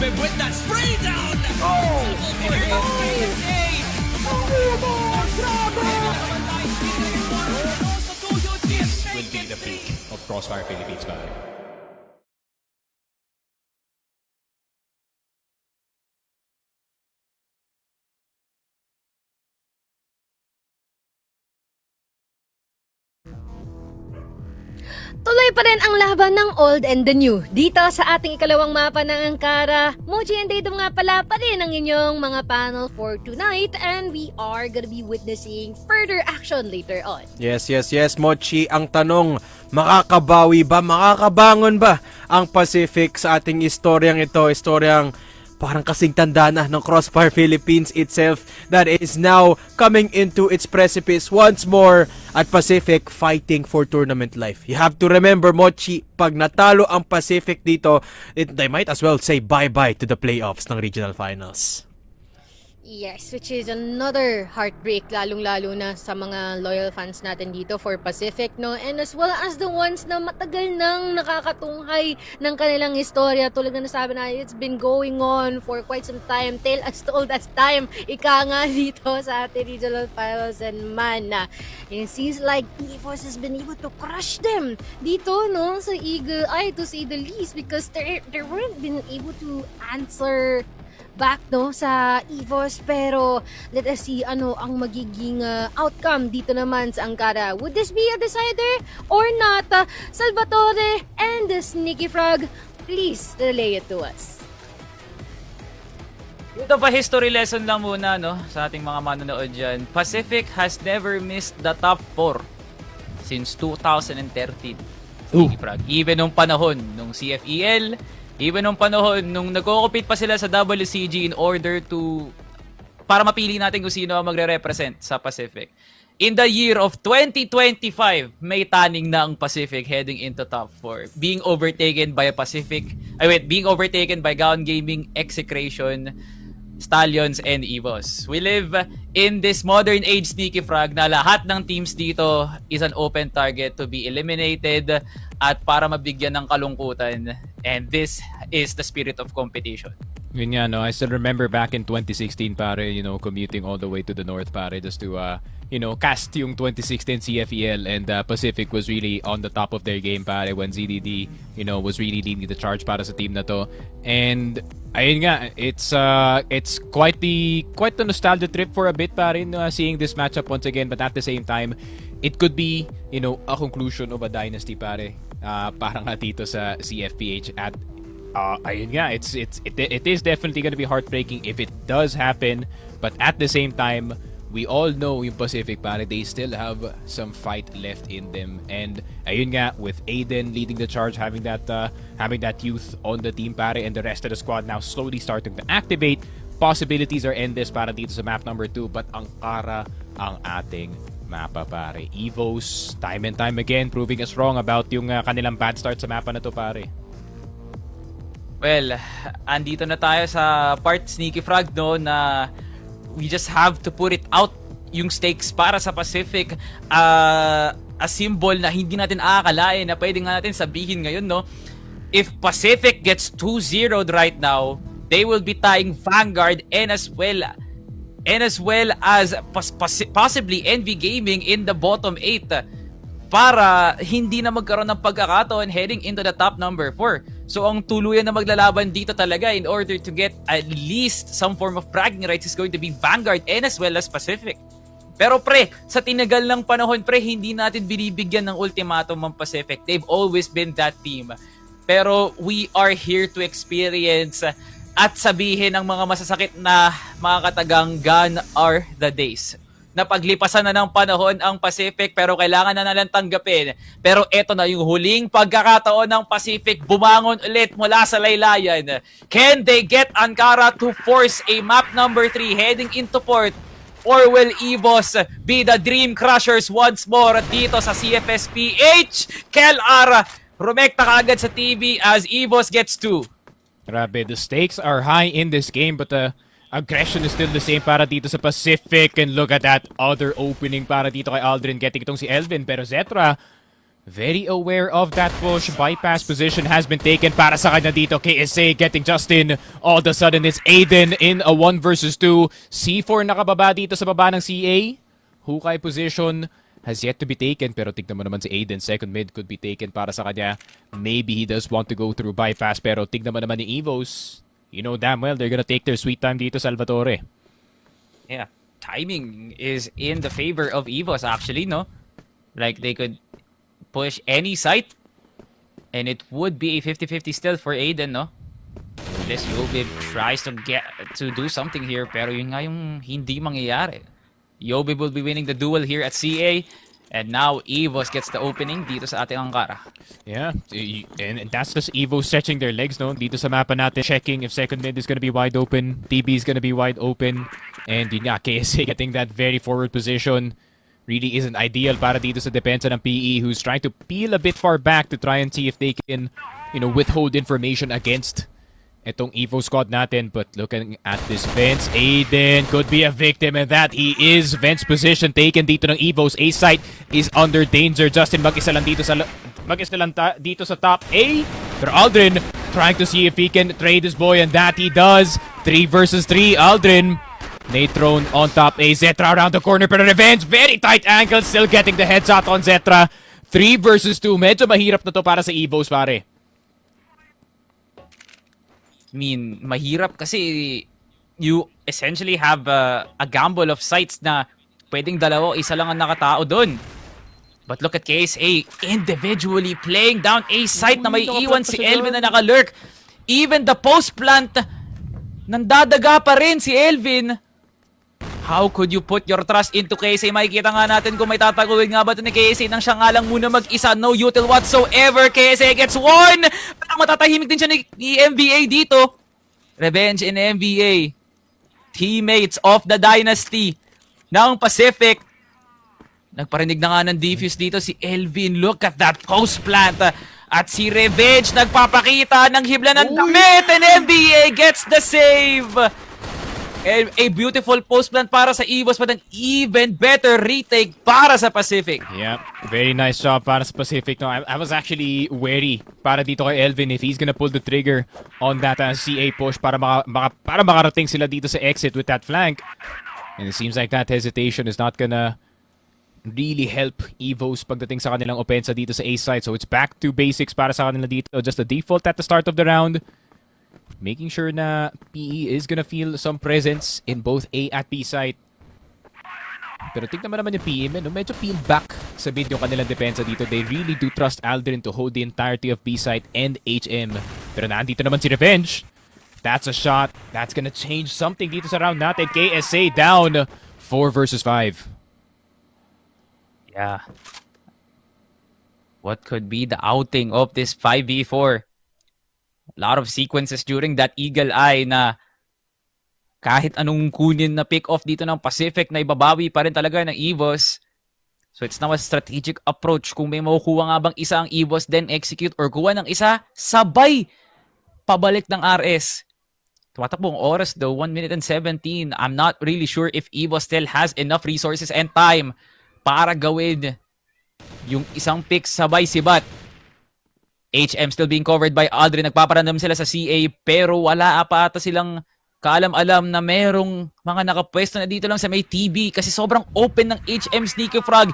Elvin with that spray down! Oh! Will be the peak of Crossfire Philippines ba? Tuloy pa rin ang laban ng old and the new. Dito sa ating ikalawang mapa ng Ankara, Mochi and Datum nga pala pa rin ang inyong mga panel for tonight, and we are gonna be witnessing further action later on. Yes, Mochi. Ang tanong, makakabawi ba, makakabangon ba ang Pacific sa ating istoryang ito? Istoryang parang kasing tanda na ng Crossfire Philippines itself that is now coming into its precipice once more at Pacific fighting for tournament life. You have to remember, Mochi, pag natalo ang Pacific dito, they might as well say bye-bye to the playoffs ng regional finals. Yes, which is another heartbreak, lalong-lalo na sa mga loyal fans natin dito for Pacific, no? And as well as the ones na matagal nang nakakatunghay ng kanilang istorya. Tulad na nasabi na, it's been going on for quite some time, tale as told as time. Ika nga dito sa ating regional finals, and man, it seems like EVOS has been able to crush them dito, no? Sa Eagle Eye, to say the least, because they weren't been able to answer back, no, sa EVOS. Pero let us see ano ang magiging outcome dito naman sa Ankara. Would this be a decider or not? Salvatore and the Sneaky Frog, please relay it to us. Ito pa history lesson lang muna, no, sa ating mga manonood dyan. Pacific has never missed the top 4 since 2013. Sneaky Frog. Even nung panahon nung CFEL, even nung panahon nung nagko-compete pa sila sa WCG in order to para mapili natin kung sino ang magre-represent sa Pacific. In the year of 2025, may taning na ang Pacific heading into top 4, being overtaken by Gaon Gaming, Execration, Stallions, and EVOS. We live in this modern age, Sneaky Frog, na lahat ng teams dito is an open target to be eliminated at para mabigyan ng kalungkutan. And this is the spirit of competition. Yun nga, no? I still remember back in 2016, pare, commuting all the way to the north, pare, just to, cast yung 2016 CFEL, and Pacific was really on the top of their game, pare, when ZDD, was really leading the charge para sa team na to. And ayun nga, it's quite the nostalgia trip for a bit, pare, seeing this matchup once again, but at the same time, it could be, a conclusion of a dynasty, pare. Parang nga dito sa CFPH at ayun nga, it is definitely gonna be heartbreaking if it does happen, but at the same time, we all know yung Pacific, pare, they still have some fight left in them. And ayun nga, with Aiden leading the charge, having that youth on the team, pare, and the rest of the squad now slowly starting to activate, possibilities are endless para dito sa map number 2, but Ankara ang ating mapa, pare. EVOS, time and time again, proving us wrong about yung kanilang bad start sa mapa na to, pare. Well, andito na tayo sa part, Sneaky Frog, no, na we just have to put it out yung stakes para sa Pacific. A symbol na hindi natin aakalain na pwede nga natin sabihin ngayon, no? If Pacific gets 2-0'd right now, they will be tying Vanguard and as well as possibly NV Gaming in the bottom 8 para hindi na magkaroon ng pagkakataon heading into the top number 4. So ang tuluyan na maglalaban dito talaga in order to get at least some form of bragging rights is going to be Vanguard and as well as Pacific. Pero pre, sa tinagal ng panahon, pre, hindi natin binibigyan ng ultimatum ang Pacific. They've always been that team. Pero we are here to experience at sabihin ang mga masasakit na mga katagang gone are the days. Napaglipasan na ng panahon ang Pacific pero kailangan na nalang tanggapin. Pero eto na yung huling pagkakataon ng Pacific bumangon ulit mula sa laylayan. Can they get Ankara to force a map number 3 heading into port? Or will EVOS be the Dream Crushers once more dito sa CFSPH? Kel-Ara, rumekta kaagad sa TV as EVOS gets 2. Grabe, the stakes are high in this game, but the aggression is still the same para dito sa Pacific. And look at that other opening para dito kay Aldrin, getting itong si Elvin. Pero Zetra, Very aware of that push. Bypass position has been taken para sa kanya dito. KSA getting Justin. All of a sudden, it's Aiden in a 1 versus 2. C4 nakababa dito sa baba ng CA. Hukay position has yet to be taken. Pero tignan mo naman si Aiden. Second mid could be taken para sa kanya. Maybe he does want to go through bypass. Pero tignan mo naman ni EVOS. You know damn well they're gonna take their sweet time dito, Salvatore. Yeah, timing is in the favor of EVOS actually, no? Like they could push any site and it would be a 50-50 still for Aiden, no? Unless Yobib tries to get to do something here, pero yun nga yung hindi mangyayari. Yobib will be winning the duel here at CA, and now EVOS gets the opening dito sa ating Ankara. Yeah, and that's just EVO stretching their legs, no? Dito sa mapa natin, checking if second mid is gonna be wide open, TB is gonna be wide open, and yun nga, KSA getting that very forward position. Really isn't ideal para dito sa depensa ng PE, who's trying to peel a bit far back to try and see if they can, you know, withhold information against itong EVO squad natin. But looking at this Vence, Aiden could be a victim, and that he is. Vence position taken dito ng EVO's. A site is under danger. Justin mag-isa lang dito sa dito sa top A. Pero Aldrin trying to see if he can trade this boy, and that he does. 3 versus 3. Aldrin Natron on top A. Zetra around the corner, pero Revenge, very tight angle, still getting the headshot on Zetra. 3 versus 2. Medyo mahirap na to para sa EVOS, pare. I mean, mahirap kasi you essentially have a gamble of sites na pwedeng dalawa, isa lang ang nakatao dun. But look at KSA individually playing down a site na may iwan si Elvin na nakalurk. Even the post plant, nandadaga pa rin si Elvin. How could you put your trust into KSA? Makikita nga natin kung may tataguin nga ba ito ni KSA nang siya nga lang muna mag-isa. No util whatsoever. KSA gets one! Parang matatahimik din siya ni MVA dito. Revenge in MVA. Teammates of the Dynasty ng Pacific. Nagparinig na nga ng defuse dito si Elvin. Look at that post plant. At si Revenge nagpapakita ng hibla ng damit. And MVA gets the save. A beautiful post plant para sa EVOS, but an even better retake para sa Pacific. Yeah, very nice job para sa Pacific. No, I was actually wary para dito kay Elvin if he's gonna pull the trigger on that CA push para makarating sila dito sa exit with that flank. And it seems like that hesitation is not gonna really help EVOS pagdating sa kanilang opensa dito sa A side. So it's back to basics para sa kanila dito. Just a default at the start of the round. Making sure na PE is gonna feel some presence in both A at B site. Pero tignan mo naman yung PE, medyo peel back sa mid yung kanilang depensa dito. They really do trust Aldrin to hold the entirety of B site and HM. Pero nandito naman si Revenge. That's a shot. That's gonna change something dito sa round natin. KSA down 4 versus 5. Yeah. What could be the outing of this 5v4? A lot of sequences during that Eagle Eye na kahit anong kunin na pick-off dito ng Pacific na ibabawi pa rin talaga ng EVOS. So it's now a strategic approach. Kung may makukuha nga bang isa ang EVOS, then execute, or kuha ng isa, sabay pabalik ng RS. Tumatakbo ang oras though, 1 minute and 17. I'm not really sure if EVOS still has enough resources and time para gawin yung isang pick sabay sibat. HM still being covered by Aldrin. Nagpaparandam sila sa CA pero wala pa ata silang kaalam-alam na merong mga nakapwesto na dito lang sa may TB kasi sobrang open ng HM Sneaky Frog.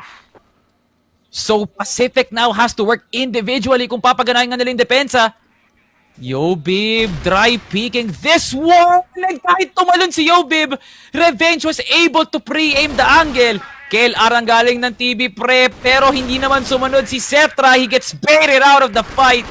So Pacific now has to work individually kung papaganahin nga nila yung depensa. Yobib dry peeking this one. Kahit tumalon si Yobib, Revenge was able to pre-aim the angle. KLR ang galing ng TB prep pero hindi naman sumunod si Cetra. He gets baited out of the fight.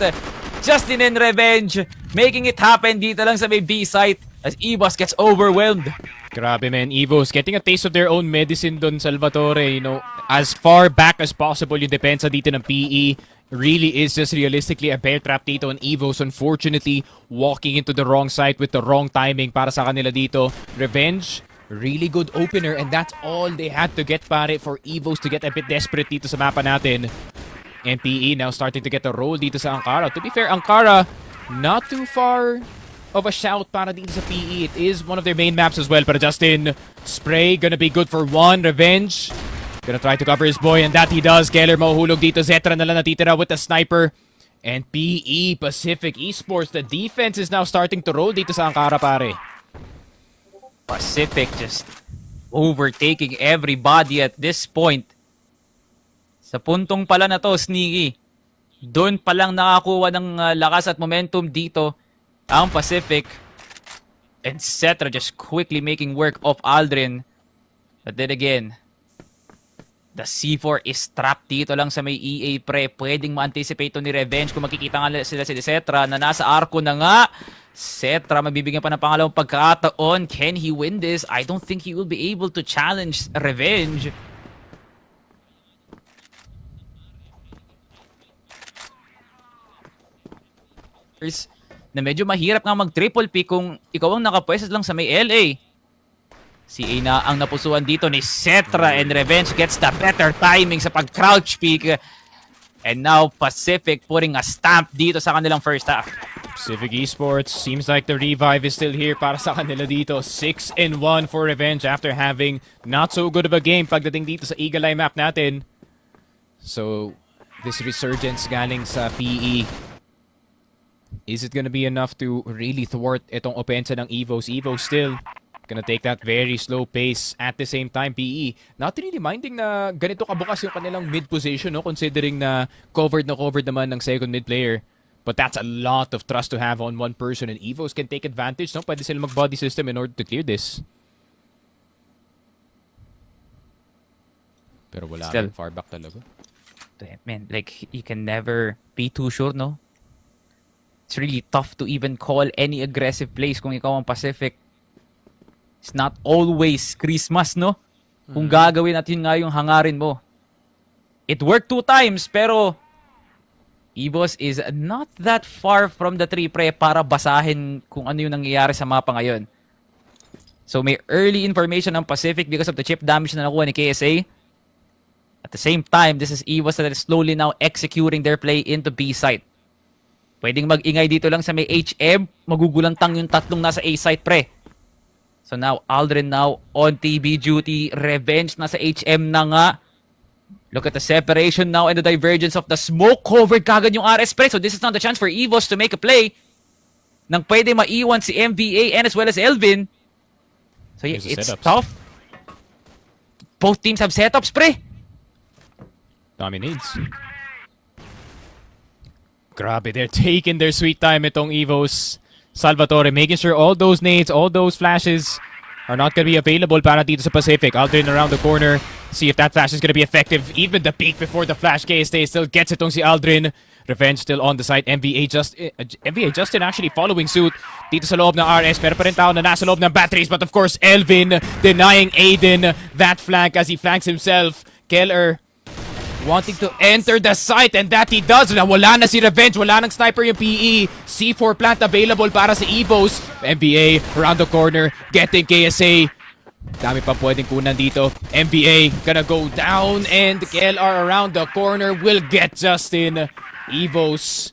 Justin and Revenge making it happen dito lang sa may B site as EVOS gets overwhelmed. Grabe man, EVOS getting a taste of their own medicine dun, Salvatore. You know, as far back as possible yung depensa dito ng PE really is just realistically a bear trap dito on EVOS. Unfortunately, walking into the wrong site with the wrong timing para sa kanila dito. Revenge, really good opener, and that's all they had to get pare for EVOS to get a bit desperate dito sa mapa natin. And PE now starting to get a roll dito sa Ankara. To be fair, Ankara, not too far of a shout para dito sa PE. It is one of their main maps as well. Pero Justin, spray gonna be good for one. Revenge Gonna try to cover his boy, and that he does. Keller mahuhulog dito. Zetra na lang natitira with the sniper. And PE, Pacific Esports, the defense is now starting to roll dito sa Ankara, pare. Pacific just overtaking everybody at this point. Sa puntong pala na to, Sneaky, doon palang nakakuha ng lakas at momentum dito ang Pacific. And Cetra just quickly making work of Aldrin. But then again, the C4 is trapped dito lang sa may EA pre. Pwedeng ma-anticipate to ni Revenge kung makikita nga sila si Cetra na nasa arko na nga. Cetra magbibigyan pa ng pangalawang pagkakataon. Can he win this? I don't think he will be able to challenge Revenge. Na medyo mahirap nga mag-triple pick kung ikaw ang nakapwesto lang sa may LA. Si A na ang napusuan dito ni Cetra, and Revenge gets the better timing sa pag-crouch peek. And now Pacific putting a stamp dito sa kanilang first half. Pacific Esports, seems like the revive is still here para sa kanila dito. 6-1 for Revenge after having not so good of a game pagdating dito sa Eagle Eye map natin. So, this resurgence galing sa PE, is it gonna be enough to really thwart itong opensa ng EVOS? EVOS still gonna take that very slow pace. At the same time, PE not really minding na ganito kabukas yung kanilang mid position, no? Considering na covered naman ng second mid player. But that's a lot of trust to have on one person, and EVOS can take advantage, no? Pwede sila mag-body system in order to clear this. Pero wala Still, rin, far back talaga. Man, like, you can never be too sure, no? It's really tough to even call any aggressive plays kung ikaw ang Pacific. It's not always Christmas, no? Kung gagawin at yun nga yung hangarin mo. It worked 2 times, pero EVOS is not that far from the tree, pre, para basahin kung ano yung nangyayari sa mapa ngayon. So may early information ng Pacific because of the chip damage na nakuha ni KSA. At the same time, this is EVOS that is slowly now executing their play into B site. Pwedeng mag-ingay dito lang sa may HM, magugulantang yung tatlong nasa A site, pre. So now, Aldrin now on TB duty. Revenge nasa HM na nga. Look at the separation now and the divergence of the smoke. Covered kagad yung RS, pre. So this is not the chance for EVOS to make a play nang pwede maiwan si MVA and as well as Elvin. So yeah, it's tough. Both teams have setups, pre. Dami needs. Grabe, they're taking their sweet time itong EVOS. Salvatore making sure all those nades, all those flashes are not going to be available para dito sa Pacific. Aldrin around the corner. See if that flash is going to be effective. Even the peak before the flash, KSA still gets itong si Aldrin. Revenge still on the site. MVA Justin actually following suit dito sa loob ng RS. Pero pa rin tao na nasa loob ng batteries. But of course, Elvin denying Aiden that flank as he flanks himself. Keller wanting to enter the site, and that he does. Wala na si Revenge, wala nang sniper yung PE. C4 plant available para sa EVOS. MVA around the corner, getting KSA. Dami pa pwedeng kunan dito. MVA gonna go down, and KLR around the corner will get Justin. EVOS,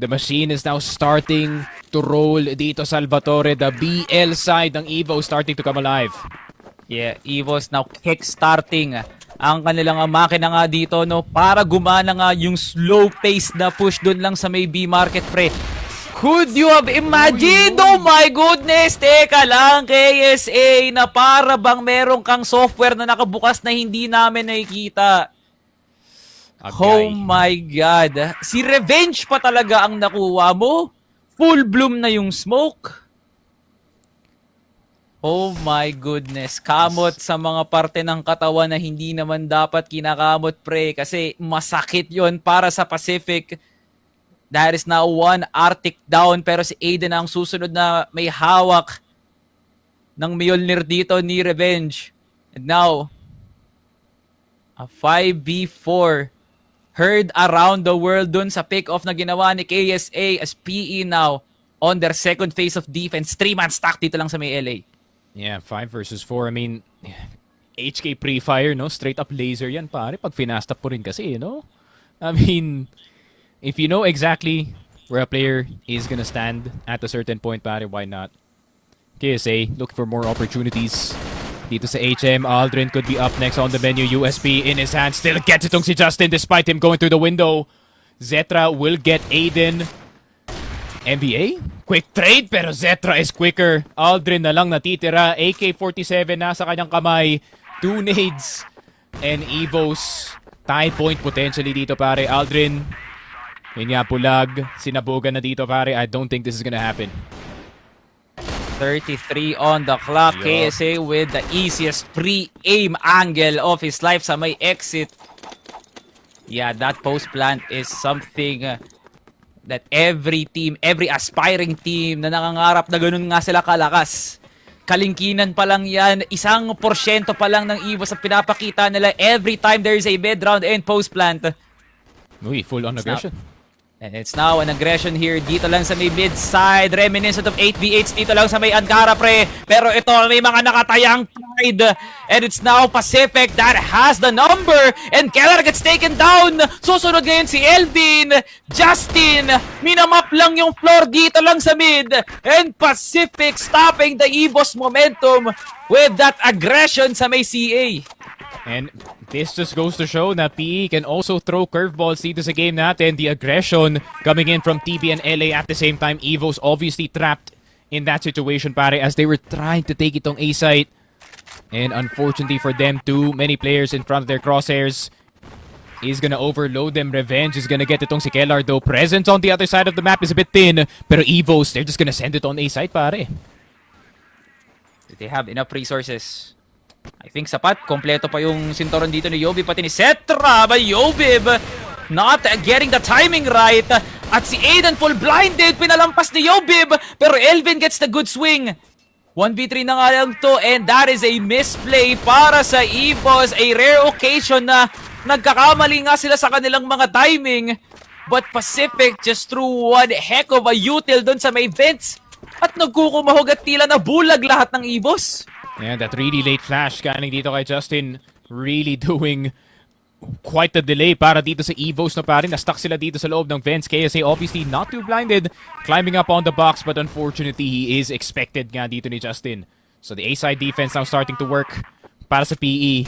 the machine is now starting to roll dito, Salvatore. The BL side ng EVOS starting to come alive. Yeah, EVOS now kick-starting ang kanilang makina nga dito, no, para gumana nga yung slow pace na push doon lang sa may B market, pre. Could you have imagined? Oh my goodness! Teka lang, KSA, na para bang meron kang software na nakabukas na hindi namin nakikita. Oh my God. Si Revenge pa talaga ang nakuha mo? Full bloom na yung smoke? Oh my goodness. Kamot sa mga parte ng katawan na hindi naman dapat kinakamot, pre. Kasi masakit yon para sa Pacific. That is now 1 Arctic down. Pero si Aiden ang susunod na may hawak ng Mjolnir dito ni Revenge. And now, a 5v4 heard around the world dun sa pick-off na ginawa ni KSA as PE now on their second phase of defense. 3-man stack dito lang sa may LA. Yeah, 5 versus 4. I mean, HK pre-fire, no? Straight up laser yan, pare. Pag finastap po rin kasi, no? I mean, if you know exactly where a player is gonna stand at a certain point, pare, why not? KSA, looking for more opportunities. Dito sa HM, Aldrin could be up next on the menu. USP in his hand, still gets itong si Justin despite him going through the window. Zetra will get Aiden. NBA? Quick trade pero Zetra is quicker. Aldrin na lang natitira. AK-47 nasa kanyang kamay. 2 nades. And EVOS. Tie point potentially dito pare. Aldrin. Yun nga pulag. Sinabugan na dito pare. I don't think this is gonna happen. 33 on the clock. Yup. KSA with the easiest pre-aim angle of his life sa may exit. Yeah, that post plant is something that every team, every aspiring team na nangangarap na ganun nga sila kalakas. Kalingkinan pa lang yan, 1% pa lang ng EVOS ang pinapakita nila every time there is a mid-round and post plant. Uy, full on aggression. And it's now an aggression here dito lang sa may mid-side, reminiscent of 8v8 dito lang sa may Angara pre. Pero ito may mga nakatayang pride. And it's now Pacific that has the number. And Keller gets taken down. Susunod ngayon si Elvin. Justin, minamap lang yung floor dito lang sa mid. And Pacific stopping the EVOS momentum with that aggression sa may CA. And this just goes to show na PE can also throw curveballs dito sa game natin. The aggression coming in from TB and LA at the same time. EVOS obviously trapped in that situation pare as they were trying to take itong A site. And unfortunately for them, too many players in front of their crosshairs is gonna overload them. Revenge is gonna get itong si Kellar though. Presence on the other side of the map is a bit thin. Pero EVOS, they're just gonna send it on A site pare. They have enough resources. I think sapat. Kompleto pa yung sinturon dito ni Yobib pati ni Setra. But Yobib not getting the timing right. At si Aiden full blinded. Pinalampas ni Yobib. Pero Elvin gets the good swing. 1v3 na nga lang to. And that is a misplay para sa EVOS. A rare occasion na nagkakamali nga sila sa kanilang mga timing. But Pacific just threw one heck of a util dun sa may vents. At nagkukumahog at tila na bulag lahat ng EVOS. And that really late flash galing dito kay Justin really doing quite the delay para dito sa EVOS na pare. Na-stuck sila dito sa loob ng vents. KSA obviously not too blinded. Climbing up on the box but unfortunately he is expected nga dito ni Justin. So the A-side defense now starting to work para sa PE.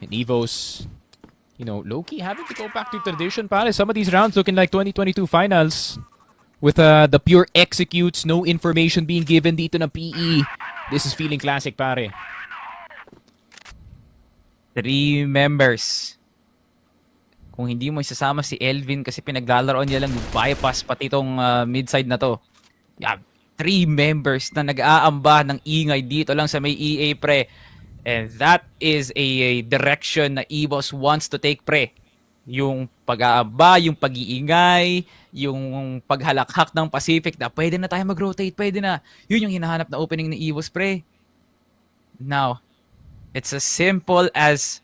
And EVOS, you know, low-key having to go back to tradition pare. Some of these rounds looking like 2022 finals. With the pure executes, no information being given dito ng PE. This is feeling classic, pare. 3 members. Kung hindi mo isasama si Elvin kasi pinaglalaroan niya lang bypass pati itong mid-side na to. Yeah, 3 members na nag-aamba ng ingay dito lang sa may EA pre. And that is a direction na EVOS wants to take pre. Yung pag-aamba, yung pag-iingay, yung paghalakhak ng Pacific na pwede na tayo mag-rotate, pwede na. Yun yung hinahanap na opening ni EVOS pre. Now, it's as simple as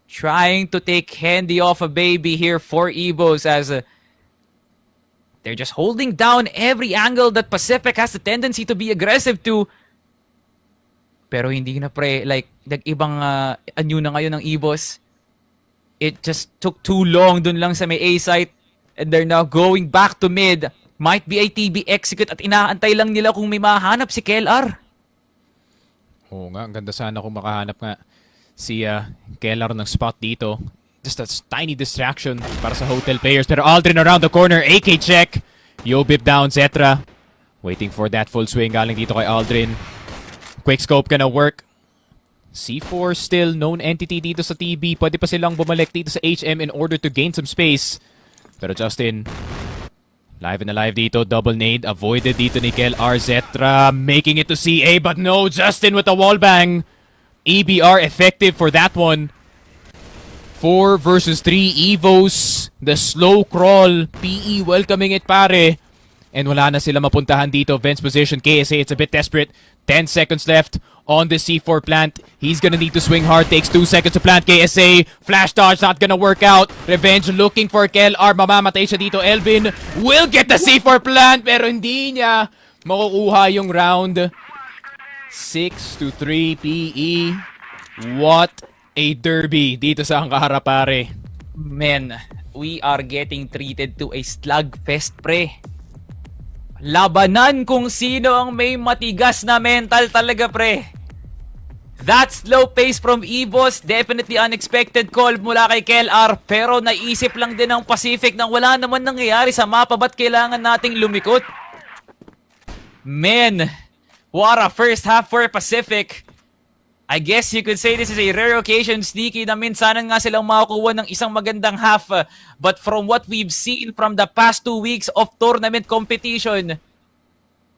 trying to take handy off a baby here for EVOS as they're just holding down every angle that Pacific has the tendency to be aggressive to. Pero hindi na pre, like, nag-ibang anyo na ngayon ng EVOS. It just took too long dun lang sa may A site. And they're now going back to mid. Might be a TB execute at inaantay lang nila kung may mahanap si KLR. Oo nga, ang ganda sana kung makahanap nga si Kellar ng spot dito. Just a tiny distraction para sa hotel players. Pero Aldrin around the corner, AK check. Yobib down, Zetra. Waiting for that full swing galing dito kay Aldrin. Quick scope gonna work. C4 still known entity dito sa TB. Pwede pa silang bumalik dito sa HM in order to gain some space. Pero Justin, live and alive dito. Double nade. Avoided dito ni KLR. Zetra making it to CA. But no, Justin with a wallbang. EBR effective for that one. 4 versus 3. EVOS. The slow crawl. PE welcoming it pare. And wala na sila mapuntahan dito. Vents position. KSA, it's a bit desperate. 10 seconds left on the C4 plant. He's gonna need to swing hard. Takes 2 seconds to plant KSA. Flash dodge not gonna work out. Revenge looking for KLR. Mamamatay siya dito. Elvin will get the C4 plant pero hindi niya makukuha yung round. 6-3 PE. What a derby dito sa Angara pare. Men, we are getting treated to a slugfest pre. Labanan kung sino ang may matigas na mental talaga pre. That slow pace from EVOS, definitely unexpected call mula kay KLR, pero naisip lang din ng Pacific nang wala naman nangyayari sa mapa, ba't kailangan nating lumikot? Man, what a first half for Pacific. I guess you could say this is a rare occasion, Sneaky, na minsanan nga silang makakuha ng isang magandang half. But from what we've seen from the past 2 weeks of tournament competition,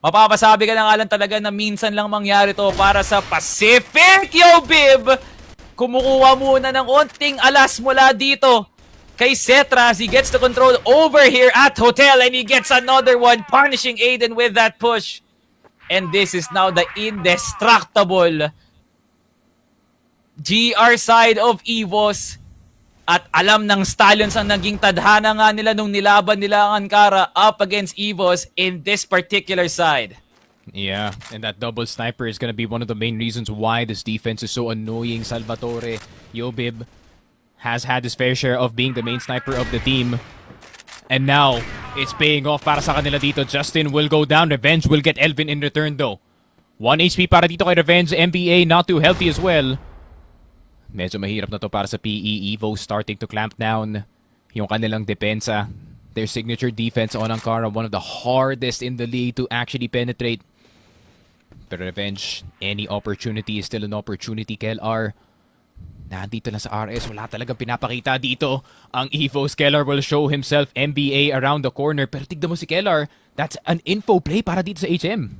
mapapasabi ka na nga lang talaga na minsan lang mangyari to para sa Pacific. Yo, Bib! Kumukuha muna ng onting alas mula dito kay Cetra as he gets the control over here at Hotel, and he gets another one, punishing Aiden with that push. And this is now the indestructible GR side of EVOS. At alam ng Stallions ang naging tadhana nga nila nung nilaban nila ang Ankara up against EVOS in this particular side. Yeah, and that double sniper is gonna be one of the main reasons why this defense is so annoying. Salvatore, Yobib has had his fair share of being the main sniper of the team. And now, it's paying off para sa kanila dito. Justin will go down. Revenge will get Elvin in return though. 1 HP para dito kay Revenge. MBA not too healthy as well. Medyo mahirap na to para sa PE. Evo starting to clamp down yung kanilang depensa. Their signature defense on Ankara, one of the hardest in the league to actually penetrate. Pero Revenge, any opportunity is still an opportunity. KLR, nandito lang sa RS, wala talagang pinapakita dito. Ang EVOS, KLR will show himself. MBA around the corner. Pero tignan mo si KLR, that's an info play para dito sa HM.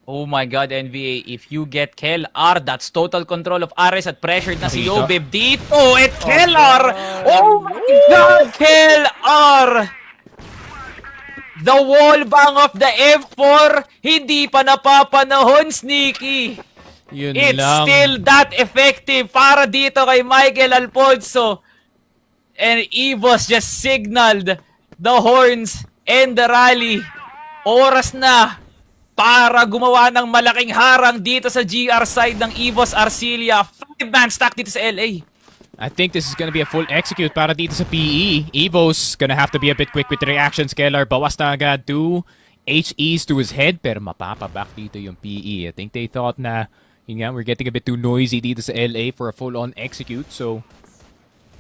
Oh my god, NVA, if you get KLR, that's total control of Ares at pressured na si Yobib dito. At KLR! Oh my god, KLR! The wall bang of the F4, hindi pa napapanahon, Sneaky. Yun It's lang. still that effective para dito kay Michael Alfonso. And EVOS just signaled the horns and the rally. Oras na para gumawa ng malaking harang dito sa GR side ng EVOS Arcilia. 5-man stack dito sa LA. I think this is gonna be a full execute para dito sa PE. Evo's gonna have to be a bit quick with the reactions. KLR bawas na agad. 2 HEs to his head, pero mapapaback dito yung PE. I think they thought na, yun nga, we're getting a bit too noisy dito sa LA for a full-on execute, so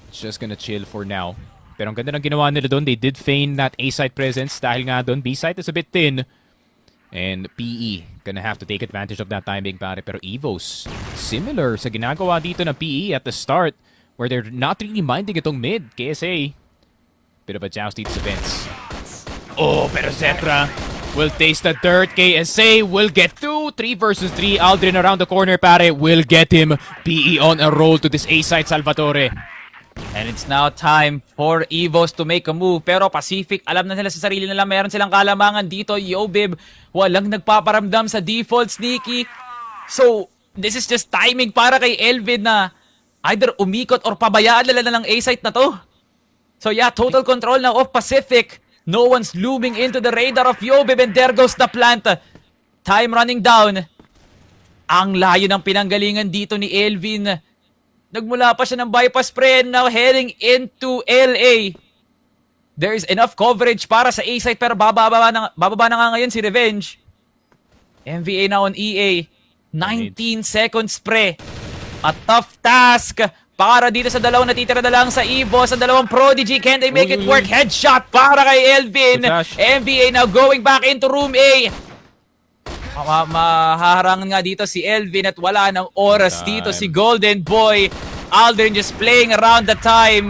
it's just gonna chill for now. Pero ang ganda ng ginawa nila doon, they did feign that A-site presence dahil nga doon, B-site is a bit thin. And PE gonna have to take advantage of that timing, pare. Pero Evo's similar sa ginagawa dito ng PE at the start, where they're not really minding itong mid. KSA, bit of a joust dito sa fence. Oh, pero Zetra will taste the dirt. KSA will get 2. 3 versus 3. Aldrin around the corner, pare, will get him. PE on a roll to this A-side, Salvatore. And it's now time for EVOS to make a move. Pero Pacific, alam na nila sa sarili nila, meron silang kalamangan dito. Yobib, walang nagpaparamdam sa default, Sneaky. So, this is just timing para kay Elvin na either umikot or pabayaan nila na lang A-site na to. So yeah, total control now of Pacific. No one's looming into the radar of Yobib, and there goes the plant. Time running down. Ang layo ng pinanggalingan dito ni Elvin. Nagmula pa siya ng bypass spray, now heading into LA. There is enough coverage para sa A-site, pero bababa na nga ngayon si Revenge. MVA now on EA. 19 seconds spray. A tough task para dito sa dalawang natitira na lang sa EVOS. Ang dalawang Prodigy, can they make it work? Headshot para kay Elvin. MVA now going back into room A. Mahaharangan nga dito si Elvin at wala ng oras dito si Golden Boy. Aldrin just playing around the time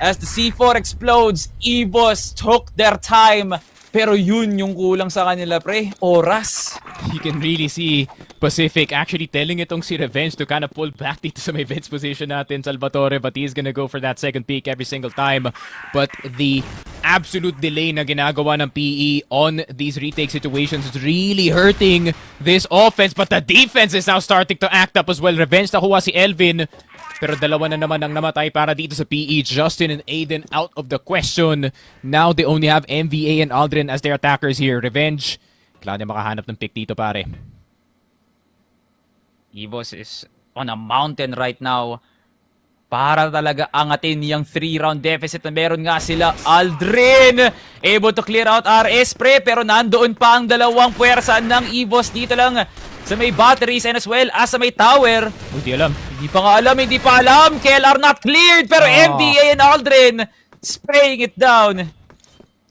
as the C4 explodes. EVOS took their time. Pero yun yung kulang sa kanila, pre. Oras. You can really see Pacific actually telling itong si Revenge to kind of pull back dito sa may bench position natin, Salvatore, but he's gonna go for that second peak every single time. But the absolute delay na ginagawa ng PE on these retake situations is really hurting this offense, but the defense is now starting to act up as well. Revenge nakuha si Elvin, pero dalawa na naman ang namatay para dito sa PE. Justin and Aiden out of the question. Now they only have MVA and Aldrin as their attackers here. Revenge, kailangan niya makahanap ng pick dito, pare. EVOS is on a mountain right now para talaga angatin yung 3-round deficit na meron nga sila. Aldrin able to clear out RS, pre, pero nandoon pa ang dalawang puwersa ng EVOS. Dito lang sa may batteries and as well as sa may tower. Hindi alam. Hindi pa alam. KLR not cleared, pero MBA and Aldrin spraying it down.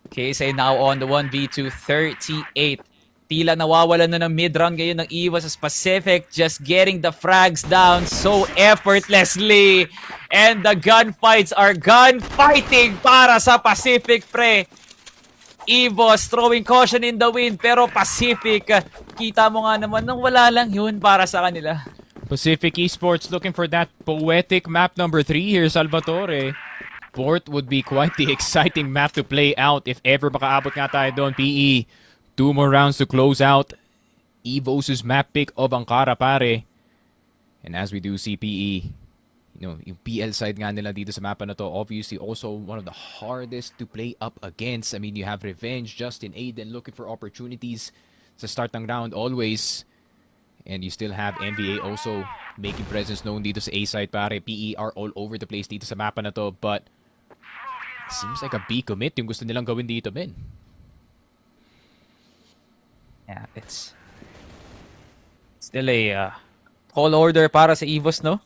KSA now on the 1v2, 38. Tila nawawalan na ng mid-round ngayon ng EVOS as Pacific, just getting the frags down so effortlessly. And the gunfights are gunfighting para sa Pacific, pre. EVOS throwing caution in the wind, pero Pacific, kita mo nga naman nang wala lang yun para sa kanila. Pacific Esports looking for that poetic map number 3 here, Salvatore. Port would be quite the exciting map to play out if ever makaabot nga tayo doon. PE, 2 more rounds to close out EVOS' map pick of Ankara, pare. And as we do see PE, yung PL side nga nila dito sa mapa na to, obviously also one of the hardest to play up against. I mean, you have Revenge, Justin, Aiden looking for opportunities sa start ng round always. And you still have NBA also making presence known dito sa A side, pare. PE are all over the place dito sa mapa na to, but seems like a B commit yung gusto nilang gawin dito, men. Yeah, it's still a call order para sa EVOS, no?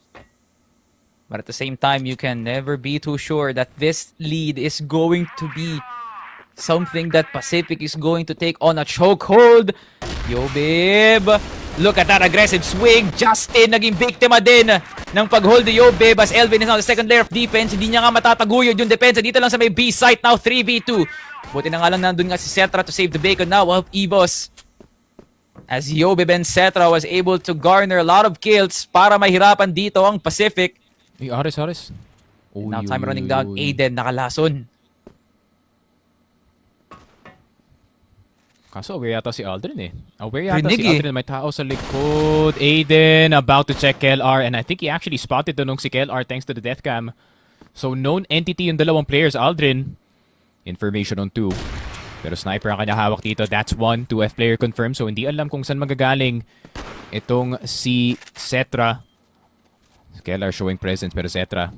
But at the same time, you can never be too sure that this lead is going to be something that Pacific is going to take on a chokehold. Yo, babe! Look at that aggressive swing. Justin naging biktima din ng pag-hold ni Yo, babe, as Elvin is on the second layer of defense. Hindi niya nga matataguyod yung defense. Dito lang sa may B site now, 3v2. Buti na nga lang nandun nga si Cetra to save the bacon now of EVOS. As Yobib and Cetra was able to garner a lot of kills para mahirapan dito ang Pacific. Hey, Ares. Now time running down, Aiden nakalason. Kaso aware yata si Aldrin eh. Aware yata Rinig si Aldrin, may tao sa likod. Aiden about to check KLR, and I think he actually spotted nung si KLR thanks to the death cam. So known entity yung dalawang players. Aldrin, information on 2. Pero sniper ang kanya hawak dito. That's 1. 2F player confirmed. So hindi alam kung saan magagaling itong si Cetra. KLR showing presence, pero Cetra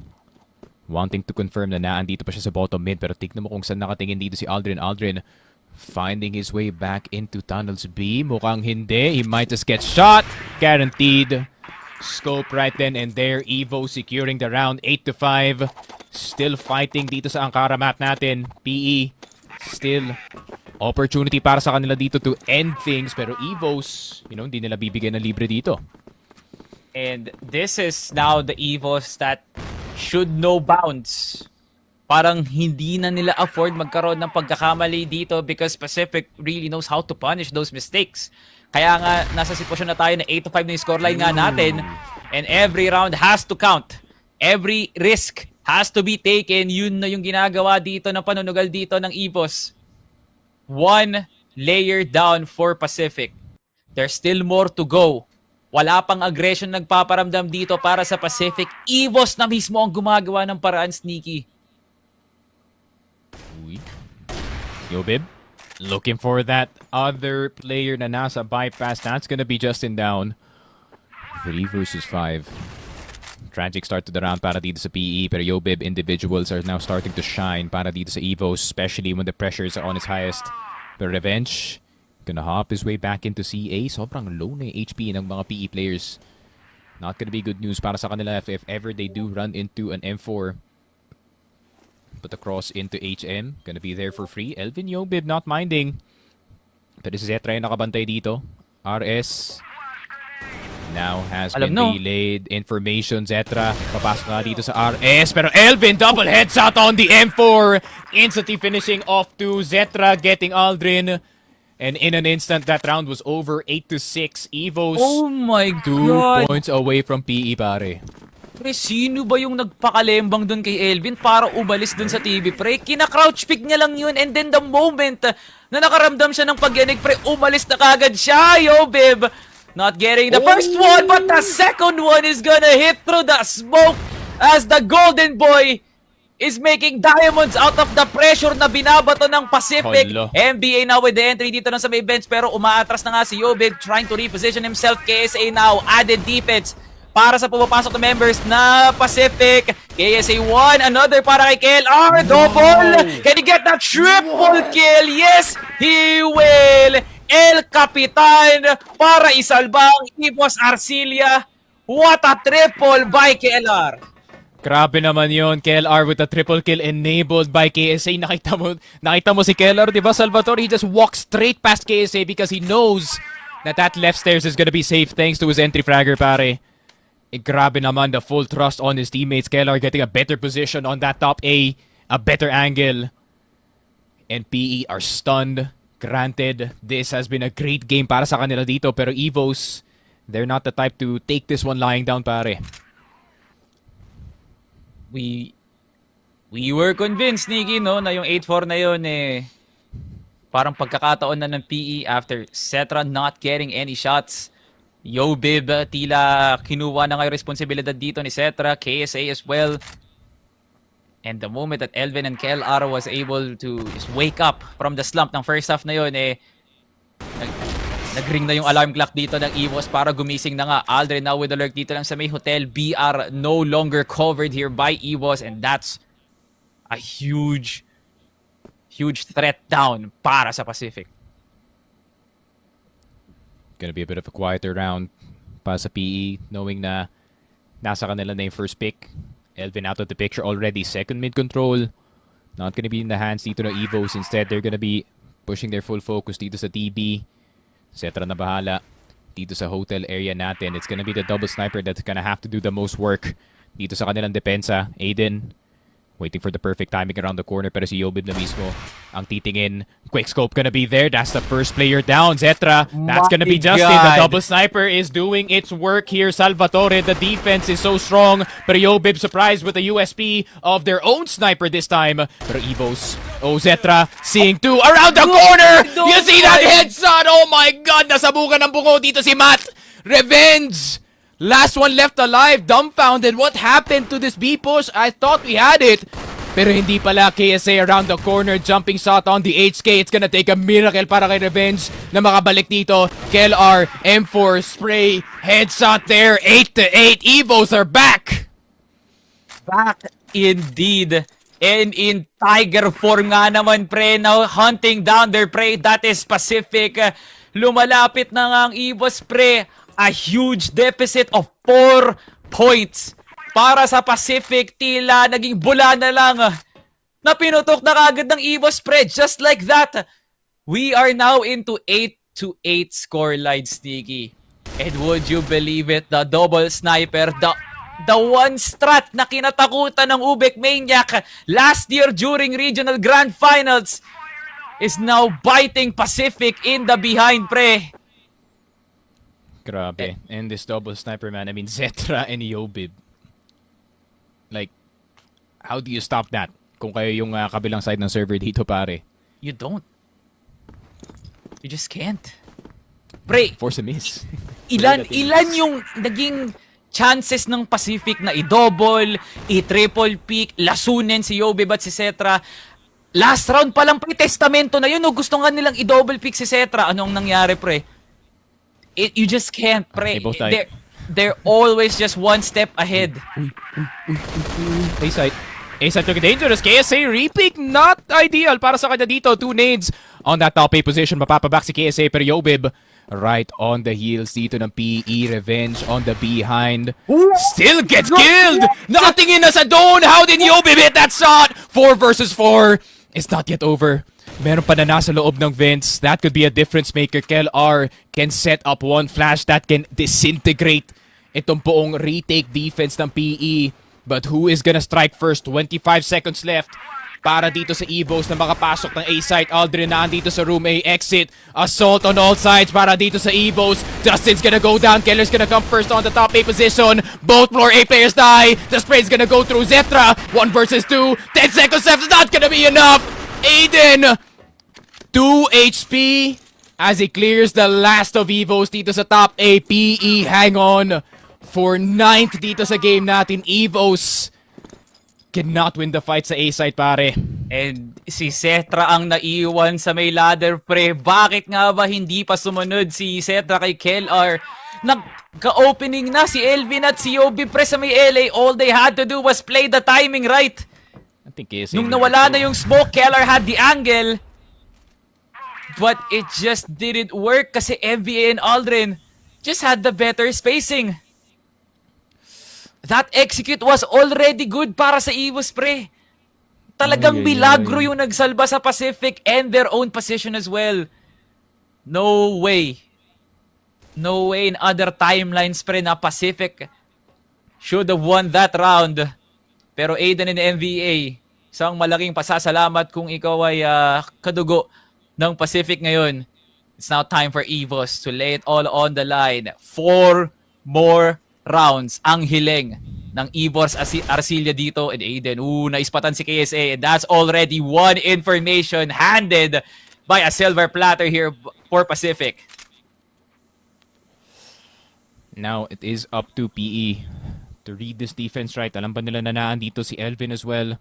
wanting to confirm na naandito pa siya sa bottom mid. Pero tignan mo kung saan nakatingin dito si Aldrin. Aldrin finding his way back into tunnels B. Mukhang hindi. He might just get shot. Guaranteed. Scope right then and there. Evo securing the round 8-5. Still fighting dito sa Ankara map natin. PE still opportunity para sa kanila dito to end things. Pero EVOS, hindi nila bibigyan ng libre dito. And this is now the EVOS that should know bounds. Parang hindi na nila afford magkaroon ng pagkakamali dito because Pacific really knows how to punish those mistakes. Kaya nga, nasa sitwasyon na tayo na 8-5 na yung scoreline nga natin. And every round has to count. Every risk has to be taken. Yun na yung ginagawa dito ng panunugal dito ng EVOS. 1 layer down for Pacific. There's still more to go. Wala pang aggression nagpaparamdam dito para sa Pacific. EVOS na mismo ang gumagawa ng paraan, Sneaky. Yobib looking for that other player na nasa bypass. That's gonna be Justin down. 3 versus 5. Tragic start to the round para dito sa PE. Pero Yobib individuals are now starting to shine para dito sa EVOS, especially when the pressures are on its highest. Pero Revenge gonna hop his way back into CA. Sobrang low na yung HP ng mga PE players. Not gonna be good news para sa kanila if ever they do run into an M4. Put the cross into HM. Gonna be there for free. Elvin Yobib not minding. Pero si Zetra yung nakabantay dito. RS now has been delayed. Information, Zetra. Papasok na dito sa RS. Pero Elvin double headshot on the M4. Instantly finishing off to Zetra getting Aldrin. And in an instant, that round was over. 8-6. EVOS. Oh my 2 God. points away from PE, pare. Pre, sino ba yung nagpakalembang dun kay Elvin para umalis dun sa TV, pre? Kina-crouch pick niya lang yun, and then the moment na nakaramdam siya ng pagyanig, pre, umalis na kagad siya, yo, babe. Not getting the first one, but the second one is gonna hit through the smoke as the Golden Boy is making diamonds out of the pressure na binabato ng Pacific. Hala. NBA now with the entry dito na sa may bench, pero umaatras na nga si Yobib trying to reposition himself. KSA now, added defense para sa pumapasok na members na Pacific. KSA 1, another para kay KLR. Double! Can he get that triple kill? Yes, he will! El Capitan para isalba ang EVOS Arcilia. What a triple by KLR. Grabe naman yon, KLR with a triple kill enabled by KSA. Nakita mo si KLR, di ba, Salvatore? He just walks straight past KSA because he knows that left stairs is gonna be safe thanks to his entry fragger, pare. Grabe naman the full trust on his teammates. KLR getting a better position on that top A better angle. And PE are stunned. Granted, this has been a great game para sa kanila dito, pero EVOS, they're not the type to take this one lying down, pare. We were convinced, Nikki, no, na yung 8-4 na yun, parang pagkakataon na ng PE after Cetra not getting any shots. Yo, Bib, tila kinuha na ngayon responsibilidad dito ni Cetra, KSA as well. And the moment that Elvin and KLR was able to just wake up from the slump ng first half na yun, nag-ring na yung alarm clock dito ng EVOS para gumising na nga. Aldrin now with alert dito lang sa may hotel. BR no longer covered here by EVOS, and that's a huge threat down para sa Pacific. Gonna be a bit of a quieter round para sa PE, knowing na nasa kanila na yung first pick. Elvin out of the picture already. Second mid control. Not gonna be in the hands dito ng EVOS. Instead, they're gonna be pushing their full focus dito sa TB. Cetra na bahala dito sa hotel area natin. It's gonna be the double sniper that's gonna have to do the most work dito sa kanilang depensa. Aiden waiting for the perfect timing around the corner, pero si Yobib na mismo ang titingin. Quick scope gonna be there. That's the first player down. Zetra, that's gonna be Justin. The double sniper is doing its work here. Salvatore, the defense is so strong, pero Yobib surprised with the USP of their own sniper this time. Pero EVOS, Zetra seeing two around the corner. You see that headshot? Oh my God, nasabukan ng bungo dito si Matt. Revenge. Last one left alive, dumbfounded. What happened to this B push? I thought we had it. Pero hindi pala. KSA around the corner, jumping shot on the HK. It's gonna take a miracle para kay Revenge na makabalik dito. KLR, M4, spray, headshot there. 8-8. EVOS are back. Back indeed. And in tiger form nga naman, pre, now hunting down their prey. That is Pacific. Lumalapit na nga ang EVOS, pre. A huge deficit of 4 points para sa Pacific. Tila naging bula na lang na pinutok na kagad ng EVOS, pre. Just like that, we are now into 8-8 score line, Sneaky. And would you believe it, the double sniper, the one strat na kinatakutan ng Ubek Maniac last year during Regional Grand Finals is now biting Pacific in the behind, pre. Grabe. And this double sniper, man. I mean, Zetra and Yobib. Like, how do you stop that? Kung kayo yung kabilang side ng server dito, pare. You don't. You just can't. Pre, Force a miss. ilan yung naging chances ng Pacific na i-double, i-triple pick, lasunin si Yobib at si Cetra. Last round pa lang, pre, testamento na yun. O gusto nga nilang i-double pick si Cetra. Anong nangyari, pre? You just can't, pre. They're always just one step ahead. A-side. A-side looking dangerous. KSA repick. Not ideal para sa kanya dito. 2 nades on that top A position. Mapapaback si KSA, pero Yobib right on the heels dito ng PE. Revenge on the behind. Still gets killed! Nakatingin na sa zone! How did Yobib hit that shot? 4 versus 4. It's not yet over. Meron pa na nasa loob ng vents. That could be a difference maker. KLR can set up one flash that can disintegrate itong buong retake defense ng PE. But who is gonna strike first? 25 seconds left para dito sa EVOS na makapasok ng A-site. Aldrin na dito sa room A exit. Assault on all sides para dito sa EVOS. Justin's gonna go down. Keller's gonna come first on the top A position. Both floor A players die. The spray's gonna go through Zetra. 1 versus 2. 10 seconds left. It's not gonna be enough. Aiden, 2 HP as he clears the last of EVOS dito sa top A. PE hang on for 9th dito sa game natin. EVOS cannot win the fight sa A-site, pare. And si Cetra ang naiwan sa may ladder, pre. Bakit nga ba hindi pa sumunod si Cetra kay KLR? Nagka-opening na si Elvin at si Yobi, pre, sa may LA. All they had to do was play the timing right. I think KSA Nung nawala na yung smoke, KLR had the angle. but it just didn't work kasi MVA and Aldrin just had the better spacing. That execute was already good para sa EVOS, pre. Talagang milagro yung nagsalba sa Pacific and their own position as well. No way. No way in other timelines, pre, na Pacific should have won that round. Pero Aiden and MVA, isang malaking pasasalamat kung ikaw ay kadugo ng Pacific ngayon. It's now time for EVOS to lay it all on the line. 4 more rounds ang hiling ng EVOS Arcilia dito. And Aiden, naispatan si KSA. And that's already one information handed by a silver platter here for Pacific. Now, it is up to PE to read this defense right. Alam ba nila na naandito si Elvin as well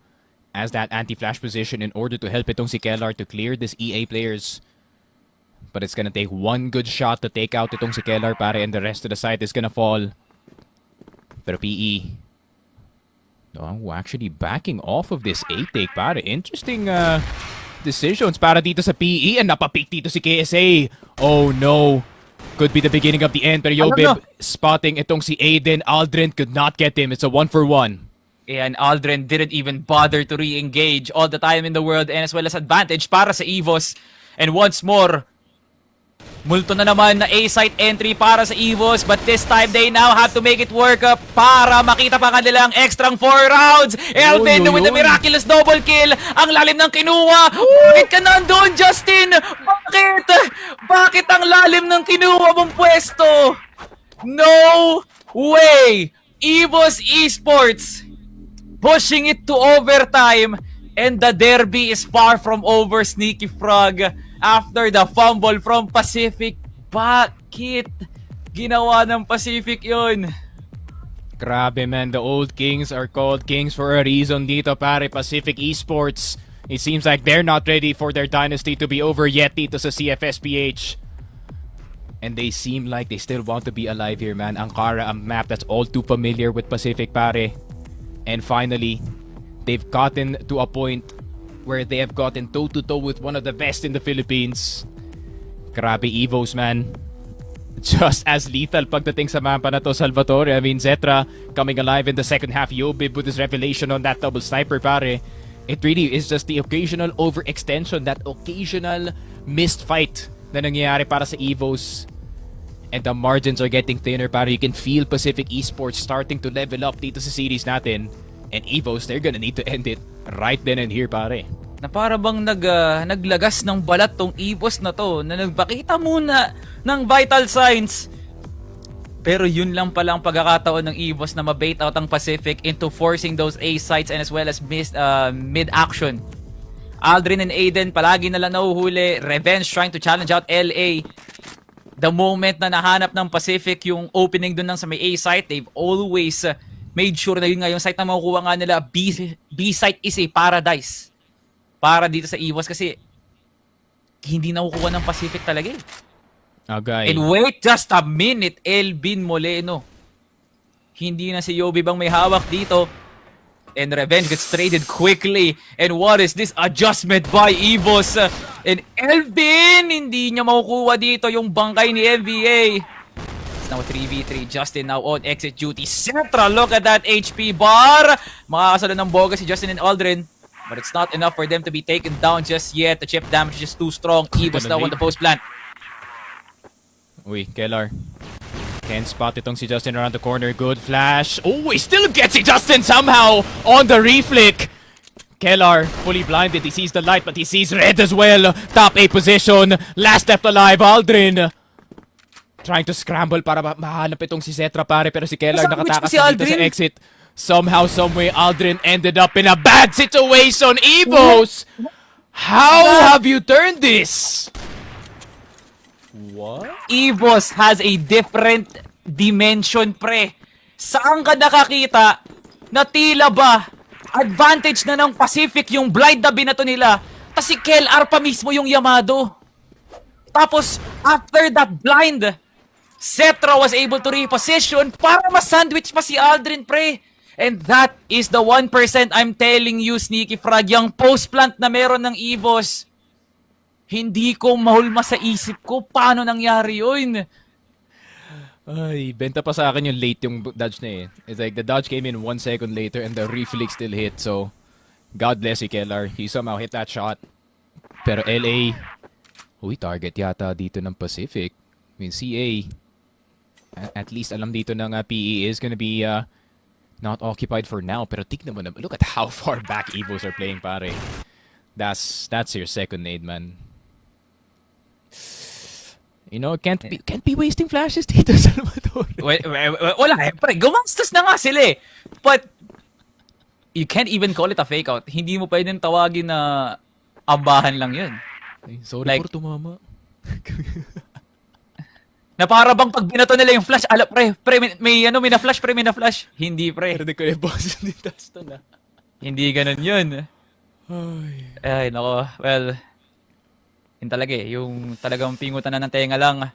as that anti-flash position in order to help itong si Kellar to clear this EA players. But it's gonna take one good shot to take out itong si Kellar, pare, and the rest of the side is gonna fall. Pero PE, actually backing off of this A-take, pare. Interesting decisions para dito sa PE, and napapick dito si KSA. Oh no. Could be the beginning of the end, pero Yobib spotting itong si Aiden. Aldrin could not get him. It's a 1-for-1. And Aldrin didn't even bother to re-engage all the time in the world, and as well as advantage para sa EVOS. And once more, multo na naman na A-site entry para sa EVOS, but this time they now have to make it work up para makita pa kanilang extrang 4 rounds. Elvin with the miraculous double kill. Ang lalim ng kinuha. Bakit ka nandun, Justin? Bakit? Bakit ang lalim ng kinuha mong pwesto? No way! EVOS Esports pushing it to overtime, and the derby is far from over, Sneaky Frog. After the fumble from Pacific, bakit ginawa ng Pacific yun? Grabe, man, the old kings are called kings for a reason dito, pare. Pacific Esports, it seems like they're not ready for their dynasty to be over yet dito sa CFSPH. And they seem like they still want to be alive here, man. Ankara, a map that's all too familiar with Pacific, pare. And finally, they've gotten to a point where they have gotten toe-to-toe with one of the best in the Philippines. Grabe, EVOS, man. Just as lethal pagdating sa mapa na to, Salvatore. I mean, Zetra coming alive in the second half. Yobib with his revelation on that double sniper, pare. It really is just the occasional overextension, that occasional missed fight na nangyayari para sa EVOS. And the margins are getting thinner, pare. You can feel Pacific Esports starting to level up dito sa series natin. And EVOS, they're gonna need to end it right then and here, pare. Na para bang naglagas ng balat tong EVOS na to, na nagpakita muna ng vital signs. Pero yun lang palang pagkakataon ng EVOS na mabait out ang Pacific into forcing those A sites and as well as mid-action. Aldrin and Aiden palagi nalang nahuhuli. Revenge trying to challenge out LA. The moment na nahanap ng Pacific yung opening dun lang sa may A site, they've always made sure na yun nga yung site na makukuha nga nila. B site is a paradise para dito sa EVOS kasi hindi nakukuha ng Pacific talaga eh. Okay. And wait just a minute, Elvin Moleno. Hindi na si Yobi bang may hawak dito. And Revenge gets traded quickly. And what is this adjustment by EVOS? And Elvin, hindi niya makukuha dito yung bangkay ni MVA. Now 3v3, Justin now on exit duty. Central, look at that HP bar. Makakasalo ng boga si Justin and Aldrin. But it's not enough for them to be taken down just yet. The chip damage is just too strong. EVOS now on the post plant. Uy, Kellar. Can't spot itong si Justin around the corner. Good flash. Oh, he still gets si Justin somehow on the reflick. Kellar, fully blinded. He sees the light, but he sees red as well. Top 8 position. Last left alive, Aldrin. Trying to scramble para mahanap itong si Zetra, pare, pero si Kellar nakatakas na dito sa exit. Somehow, someway, Aldrin ended up in a bad situation. EVOS, how have you turned this? What? EVOS has a different dimension, pre. Saan ka nakakita na tila ba advantage na ng Pacific yung blind na binato nila, tas si KLR pa mismo yung Yamado. Tapos, after that blind, Cetra was able to reposition para ma-sandwich pa si Aldrin, pre. And that is the 1% I'm telling you, Sneaky Frog, yung post-plant na meron ng EVOS. Hindi ko mahulma sa isip ko paano nangyari yun. Ay, benta pa sa akin yung late yung dodge na eh. It's like the dodge came in 1 second later and the reflex still hit. So, God bless you, Kellar. He somehow hit that shot. Pero LA, target yata dito ng Pacific. I mean, CA, at least alam dito ng PE is gonna be not occupied for now. Pero tignan mo na, look at how far back EVOS are playing, pare. That's your second nade, man. You know, can't be wasting flashes dito, Salvador. Wala eh. Pre, gumastos na nga sila eh. But, you can't even call it a fake out. Hindi mo pwedeng tawagin na ambahan lang yun. Ay, sorry Like- for tumama. Na para bang pag binato nila yung flash, may na-flash, may na-flash. Hindi, pre. Pero di ko yung boss yung touch to na. Hindi ganun yun. Ay, nako. Well, yun talaga eh. Yung talagang pingutan na ng tenga lang.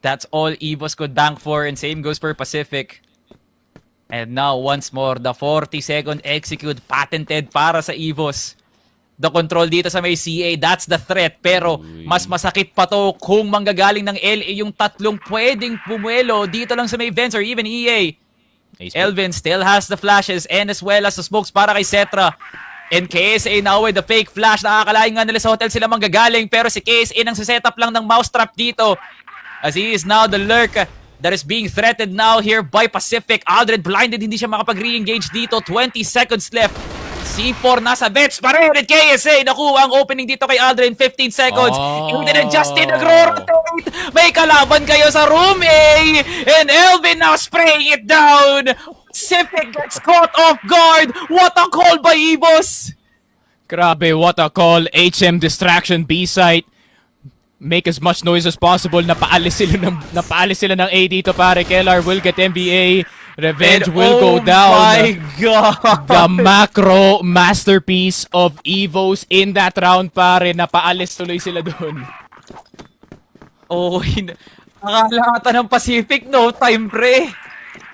That's all EVOS could bank for, and same goes for Pacific. And now, once more, the 40-second execute patented para sa EVOS. The control dito sa may CA, that's the threat. Pero mas masakit pa to kung manggagaling ng LA yung tatlong pwedeng pumuelo dito lang sa may Vents or even EA. Elvin still has the flashes and as well as the smokes para kay Cetra. And KSA now with the fake flash. Nakakalain nga nila sa hotel sila manggagaling. Pero si KSA nang setup lang ng mousetrap dito. As he is now the lurk that is being threatened now here by Pacific. Aldred blinded, hindi siya makapag-re-engage dito. 20 seconds left. C4 nasa bets pa rin at KSA. Nakuha ang opening dito kay Aldrin. 15 seconds. And then Justin nagro-rotate. May kalaban kayo sa room A. And Elvin now spraying it down. Pacific gets caught off guard. What a call by EVOS. Grabe, what a call. HM distraction B site. Make as much noise as possible. Napaalis sila ng A dito, pare. Kellar will get NBA. Revenge And will go down. Oh my God. The macro masterpiece of EVOS in that round, pare. Napaalis tuloy sila doon. Oh, akala ata ng Pacific, no time, pre.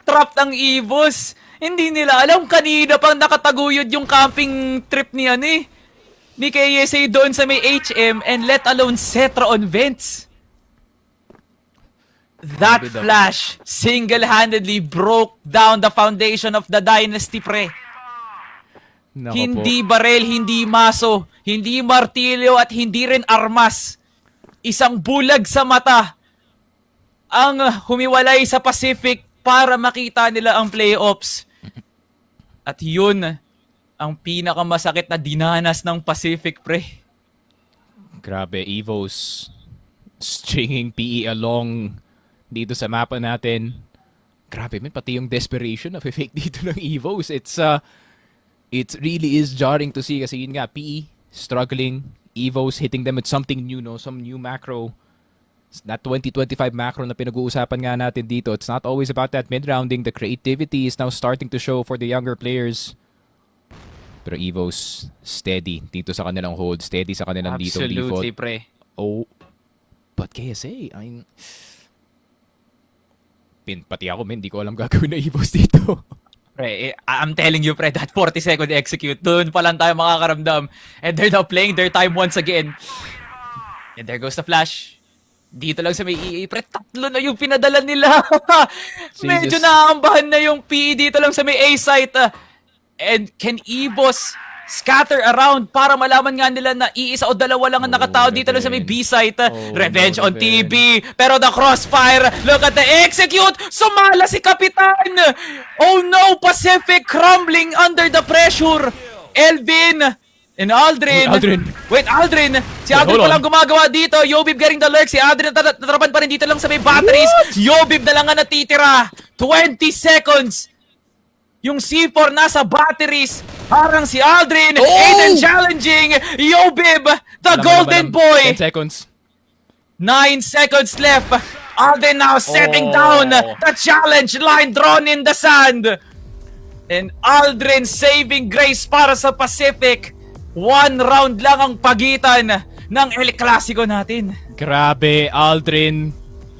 Trap ng EVOS. Hindi nila alam, kanina pang nakataguyod yung camping trip ni ni KSA doon sa may HM, and let alone Cetra on Vents. That flash single-handedly broke down the foundation of the dynasty, pre. Nako Hindi barel, hindi maso, hindi martilyo at hindi rin armas. Isang bulag sa mata ang humiwalay sa Pacific para makita nila ang playoffs. At yun ang pinakamasakit na dinanas ng Pacific, pre. Grabe, EVOS stringing PE along dito sa mapa natin. Grabe, man, pati yung desperation na fake dito ng EVOS. It really is jarring to see kasi yun nga, PE struggling, EVOS hitting them with something new, no? Some new macro. That 2025 macro na pinag-uusapan nga natin dito. It's not always about that mid-rounding. The creativity is now starting to show for the younger players. Pero EVOS, steady dito sa kanilang hold. Steady sa kanilang dito default. Absolutely, pre. Oh, but KSA, pati ako, hindi ko alam gagawin na EVOS dito. Pre, I'm telling you, pre, that 40-second execute, doon pa lang tayo makakaramdam. And they're now playing their time once again. And there goes the flash. Dito lang sa may EA, pre, tatlo na yung pinadala nila. Medyo naaambahan na yung PE dito lang sa may A site. And can EVOS scatter around para malaman nga nila na iisa o dalawa lang ang nakatao dito lang sa may B site. Revenge on TB. Pero the crossfire, look at the execute. Sumala si Kapitan. Oh no, Pacific crumbling under the pressure. Elvin and Aldrin. Wait, Aldrin. Si Aldrin pa lang gumagawa dito. Yobib getting the lurk. Si Aldrin natrapan pa rin dito lang sa may batteries. Yobib na lang ang natitira. 20 seconds. Yung C4 nasa batteries. Harang si Aldrin. Aiden challenging. Yobib, the golden boy. 10 seconds. 9 seconds left. Aldrin now setting down the challenge line drawn in the sand. And Aldrin saving grace para sa Pacific. 1 round lang ang pagitan ng El Clasico natin. Grabe, Aldrin.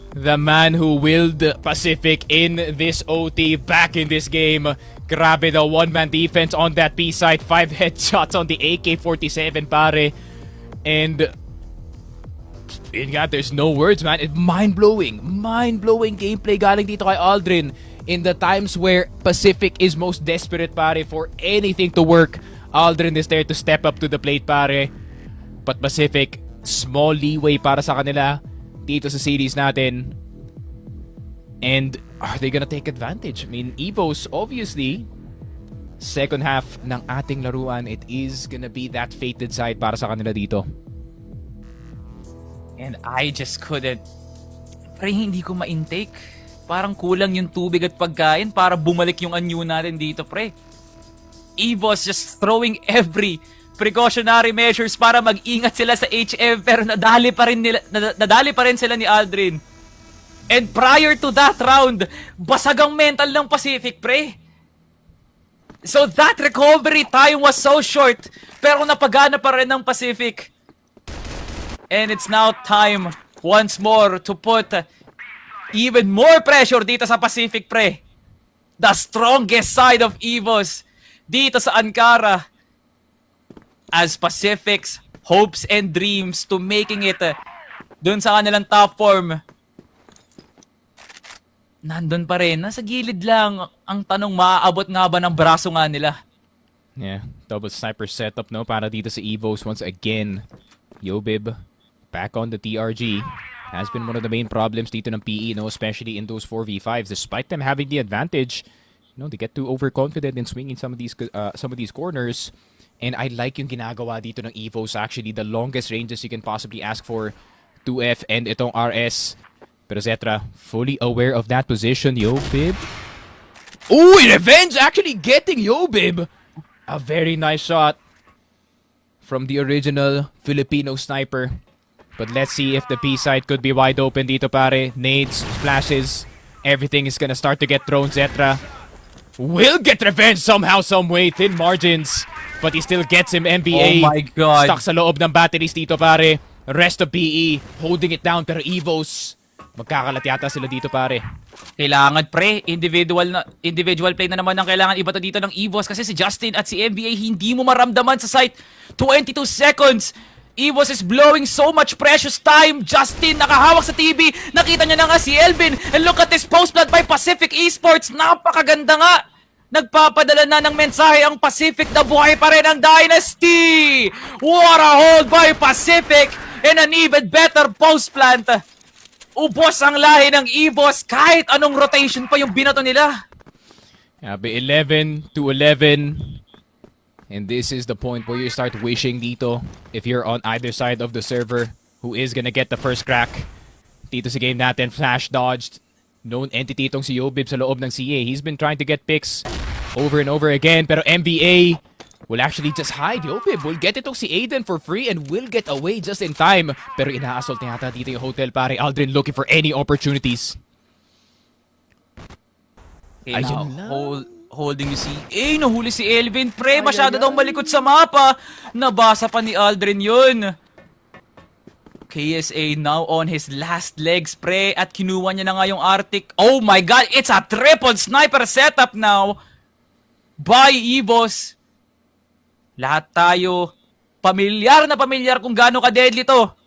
The man who willed Pacific in this OT back in this game. Grabe, the one-man defense on that B side. 5 headshots on the AK-47, pare. And Yun nga, there's no words, man. Mind-blowing gameplay galing dito kay Aldrin in the times where Pacific is most desperate, pare, for anything to work. Aldrin is there to step up to the plate, pare. But Pacific, small leeway para sa kanila dito sa series natin. And are they gonna take advantage? I mean, EVOS, obviously, second half ng ating laruan, it is gonna be that fated side para sa kanila dito. And I just couldn't. Pero hindi ko ma-intake. Parang kulang yung tubig at pagkain para bumalik yung anyo natin dito, pre. EVOS just throwing every precautionary measures para mag-ingat sila sa HF, pero nadali pa rin sila ni Aldrin. And prior to that round, basag ang mental ng Pacific, pre. So that recovery time was so short, pero napagana pa rin ng Pacific. And it's now time once more to put even more pressure dito sa Pacific, pre. The strongest side of EVOS dito sa Ankara. As Pacific's hopes and dreams to making it dun sa kanilang top form, nandun pa rin. Nasa gilid lang. Ang tanong, maaabot nga ba ng braso nga nila? Yeah, double sniper setup, no, para dito sa EVOS once again. Yobib back on the TRG has been one of the main problems dito ng PE, no, especially in those 4v5s. Despite them having the advantage, you know, they get too overconfident in swinging some of these corners. And I like yung ginagawa dito ng EVOS, actually the longest ranges you can possibly ask for. 2F and itong RS. Pero Zetra fully aware of that position. Yobib. Ooh, Revenge actually getting Yobib. A very nice shot from the original Filipino sniper. But let's see if the B side could be wide open dito, pare. Nades, flashes, everything is gonna start to get thrown. Zetra will get revenge somehow, some way. Thin margins, but he still gets him. MBA. Oh my God. Stuck sa loob ng batteries dito, pare. Rest of BE holding it down, pero EVOS magkakalat yata sila dito, pare. Kailangan, pre, individual play na naman ang kailangan iba to dito ng EVOS, kasi si Justin at si MBA hindi mo maramdaman sa site. 22 seconds. EVOS is blowing so much precious time. Justin nakahawak sa TV. Nakita niya na nga si Elvin. And look at this post plant by Pacific Esports. Napakaganda nga. Nagpapadala na ng mensahe ang Pacific na buhay pa rin ang Dynasty. What a hold by Pacific. And an even better post plant. Ubos ang lahi ng EVOS kahit anong rotation pa yung binato nila. Be 11 to 11. And this is the point where you start wishing dito, if you're on either side of the server, who is gonna get the first crack. Dito sa game natin, flash dodged. Known entity itong si Yobib sa loob ng CA. He's been trying to get picks over and over again. Pero MBA will actually just hide. Yobib will get itong si Aiden for free and will get away just in time. Pero ina-assault na yata dito yung hotel, pare. Aldrin looking for any opportunities. Okay, ayun na. Holding si nahuli si Elvin, pre. Masyado daw malikot sa mapa. Nabasa pa ni Aldrin yun. KSA now on his last legs, pre. At kinuha niya na nga yung Arctic. Oh my God, it's a triple sniper setup now by EVOS. Lahat tayo pamilyar na pamilyar kung gaano ka-deadly to.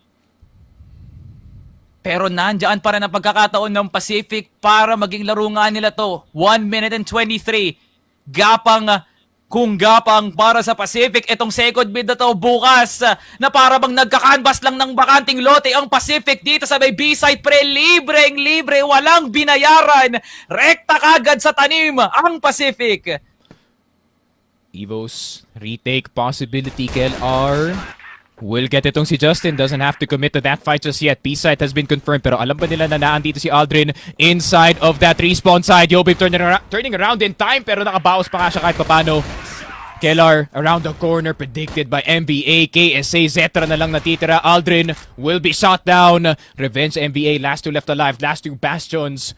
Pero nandyan pa rin ang pagkakataon ng Pacific para maging laro nga nila to. 1 minute and 23. Gapang kung gapang para sa Pacific. Itong second bid na to bukas na para bang nagkakanbas lang ng bakanting lote ang Pacific dito sa may B-side, pre. Libreng-libre, walang binayaran. Rekta kagad sa tanim ang Pacific. EVOS retake possibility, KLR. Will get itong si Justin. Doesn't have to commit to that fight just yet. B-side has been confirmed. Pero alam ba nila na naandito si Aldrin inside of that respawn side. Yobib turning around in time. Pero nakabaos pa nga siya kahit papano. Kellar around the corner. Predicted by MBA. KSA. Zetra na lang natitira. Aldrin will be shot down. Revenge MBA. Last two left alive. Last two bastions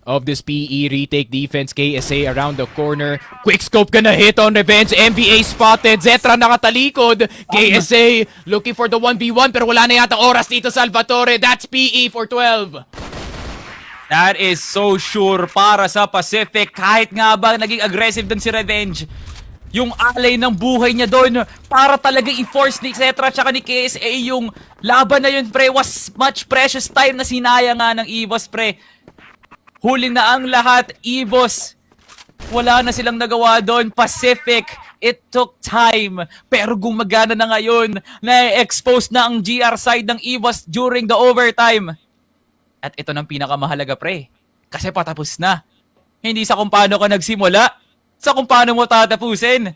of this PE retake defense. KSA around the corner. Quick scope gonna hit on Revenge. MBA spotted. Zetra nakatalikod. KSA looking for the 1v1 pero wala na yata oras dito, Salvatore. That's PE for 12. That is so sure para sa Pacific. Kahit nga ba naging aggressive dun si Revenge. yung alay ng buhay niya doon para talaga i-force ni Etc. tsaka ni KSA yung laban na yun, pre. Was much precious time na sinaya nga ng EVOS, pre. Huling na ang lahat, EVOS. Wala na silang nagawa doon. Pacific, it took time. Pero gumagana na ngayon. Na-expose na ang GR side ng EVOS during the overtime. At ito ng pinakamahalaga, pre. Kasi patapos na. Hindi sa kung paano ka nagsimula, sa kung paano mo tatapusin.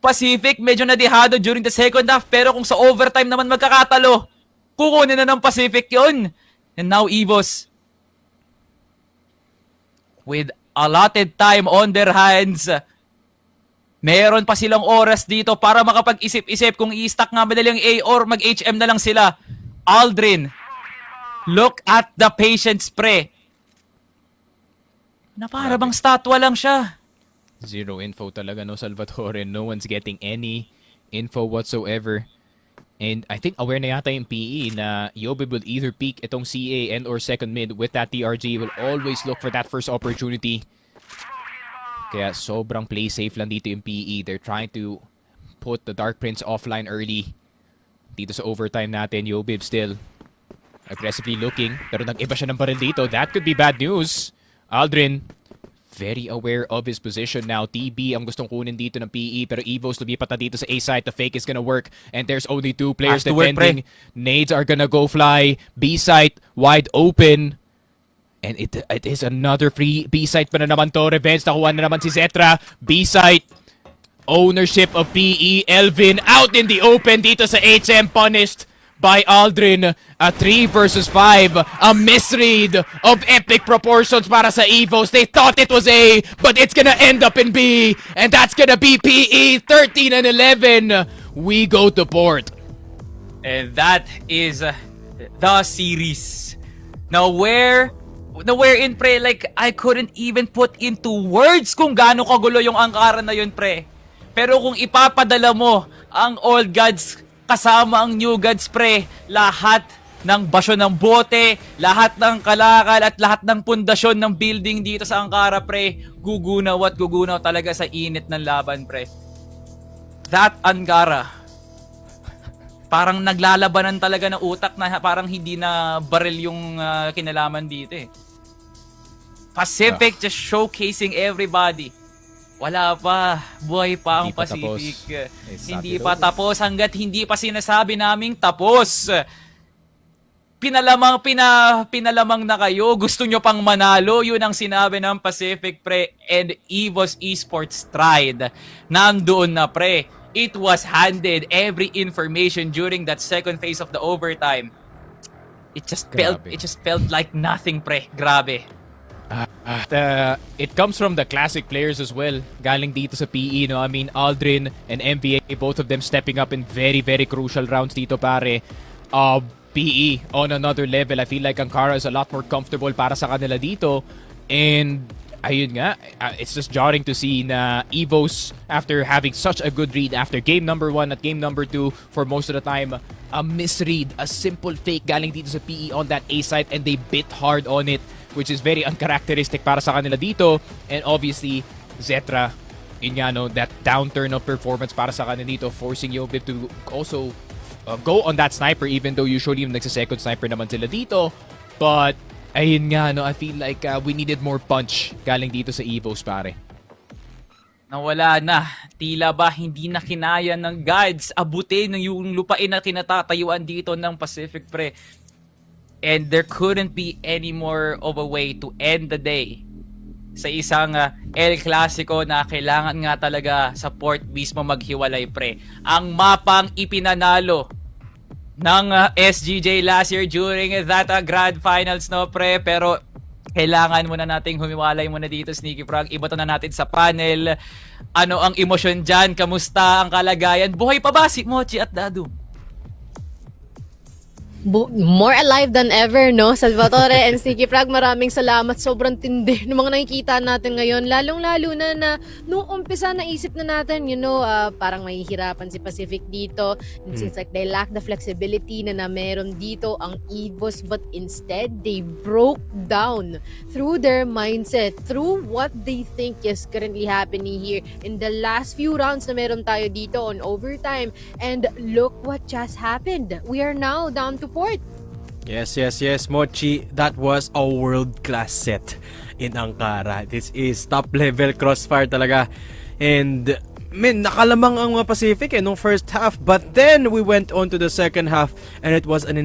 Pacific, medyo nadihado during the second half, pero kung sa overtime naman magkakatalo, kukunin na ng Pacific yun. And now EVOS, with allotted time on their hands, meron pa silang oras dito para makapag-isip-isip kung i-stack nga madaling A or mag-HM na lang sila. Aldrin, look at the patience, pre. Na para bang statwa lang siya. Zero info talaga, no, Salvatore. No one's getting any info whatsoever. And I think aware na yata yung PE na Yobib will either peak itong CA and or second mid with that TRG. Will always look for that first opportunity. Kaya sobrang play safe lang dito yung PE. They're trying to put the Dark Prince offline early. Dito sa overtime natin, Yobib still aggressively looking. Pero nag-iba siya ng baril dito. That could be bad news. Aldrin, very aware of his position now. TB ang gustong kunin dito ng PE, pero EVOS lumipat na dito sa A side. The fake is gonna work, and there's only two players defending. Nades are gonna go fly. B side wide open. And it is another free B side pa na naman to. Revenge, nakuha na naman si Zetra. B side, ownership of PE. Elvin out in the open dito sa HM, punished by Aldrin. A 3 versus 5. A misread of epic proportions para sa EVOS. They thought it was A, but it's gonna end up in B. And that's gonna be PE 13 and 11. We go to port. And that is the series. Now wherein, pre, like, I couldn't even put into words kung gaano kagulo yung angkaran na yun, pre. Pero kung ipapadala mo ang Old Gods kasama ang New Gods, pre, lahat ng basyo ng bote, lahat ng kalakal at lahat ng pundasyon ng building dito sa Angkara, pre, gugunaw at gugunaw talaga sa init ng laban, pre. That Angkara, parang naglalabanan talaga ng utak na parang hindi na baril yung kinalaman dito, eh. Pacific just showcasing everybody. Wala pa. Buhay pa ang Pacific. Hindi pa tapos hanggat hindi pa sinasabi naming tapos. Pinalamang na kayo. Gusto nyo pang manalo. Yun ang sinabi ng Pacific, pre. And EVOS Esports tried. Nandoon na, pre. It was handed every information during that second phase of the overtime. It just felt like nothing, pre. Grabe. It comes from the classic players as well. Galing dito sa PE, no? I mean, Aldrin and MVA, both of them stepping up in very, very crucial rounds dito, pare. PE on another level. I feel like Ankara is a lot more comfortable para sa kanila dito. And ayun nga, it's just jarring to see na EVOS, after having such a good read after game number 1 at game number 2 for most of the time, a misread, a simple fake galing dito sa PE on that A side, and they bit hard on it, which is very uncharacteristic para sa kanila dito. And obviously, Zetra, yun nga, no, that downturn of performance para sa kanila dito, forcing Yobib to also go on that sniper, even though usually yung nagsa-second sniper naman sila dito. But ayun nga, no, I feel like we needed more punch galing dito sa EVOS, pare. Nawala na. Tila ba hindi na kinaya ng gods abutin yung lupain na kinatatayuan dito ng Pacific, pre. And there couldn't be any more of a way to end the day sa isang El Clasico na kailangan nga talaga sa port mismo maghiwalay, pre. Ang mapang ipinanalo ng SGJ last year during that grand finals, no, pre. Pero kailangan muna nating humiwalay muna dito, Sneaky Frog. Ibato na natin sa panel. Ano ang emosyon dyan? Kamusta ang kalagayan? Buhay pa ba si Mochi at Dadu? more alive than ever, no? Salvatore and Sticky Frog, maraming salamat. Sobrang tindi ng mga nakikita natin ngayon. Lalong-lalo na nung umpisa naisip na natin, parang mahihirapan si Pacific dito. It seems like they lack the flexibility na meron dito ang EVOS, but instead, they broke down through their mindset, through what they think is currently happening here in the last few rounds na meron tayo dito on overtime. And look what just happened. We are now down to fourth. Yes, Mochi. That was a world-class set in Ankara. This is top-level crossfire talaga. And, nakalamang ang mga Pacific nung first half. But then, we went on to the second half and it was an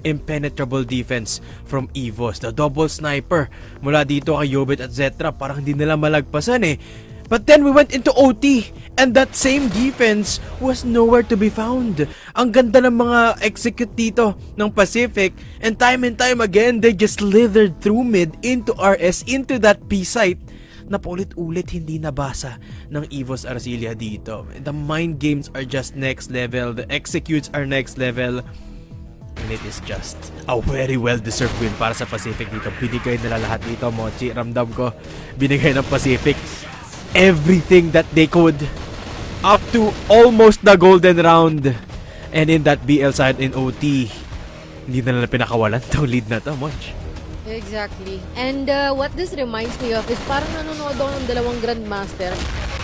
impenetrable defense from EVOS. The double sniper mula dito kay Yobit at Zetra, parang hindi nila malagpasan But then we went into OT and that same defense was nowhere to be found. Ang ganda ng mga execute dito ng Pacific, and time again they just slithered through mid into RS, into that P site na paulit-ulit hindi nabasa ng EVOS Arcilia dito. The mind games are just next level, the executes are next level. And it is just a very well-deserved win para sa Pacific dito. Binigay nila lahat dito, Mochi. Ramdam ko, binigay ng Pacific everything that they could up to almost the golden round. And in that BL side in OT, hindi na nila pinakawalan itong lead na to, Monch. Exactly. And what this reminds me of is parang nanonood ako ng dalawang grandmaster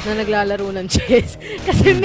na naglalaro ng chess. Kasi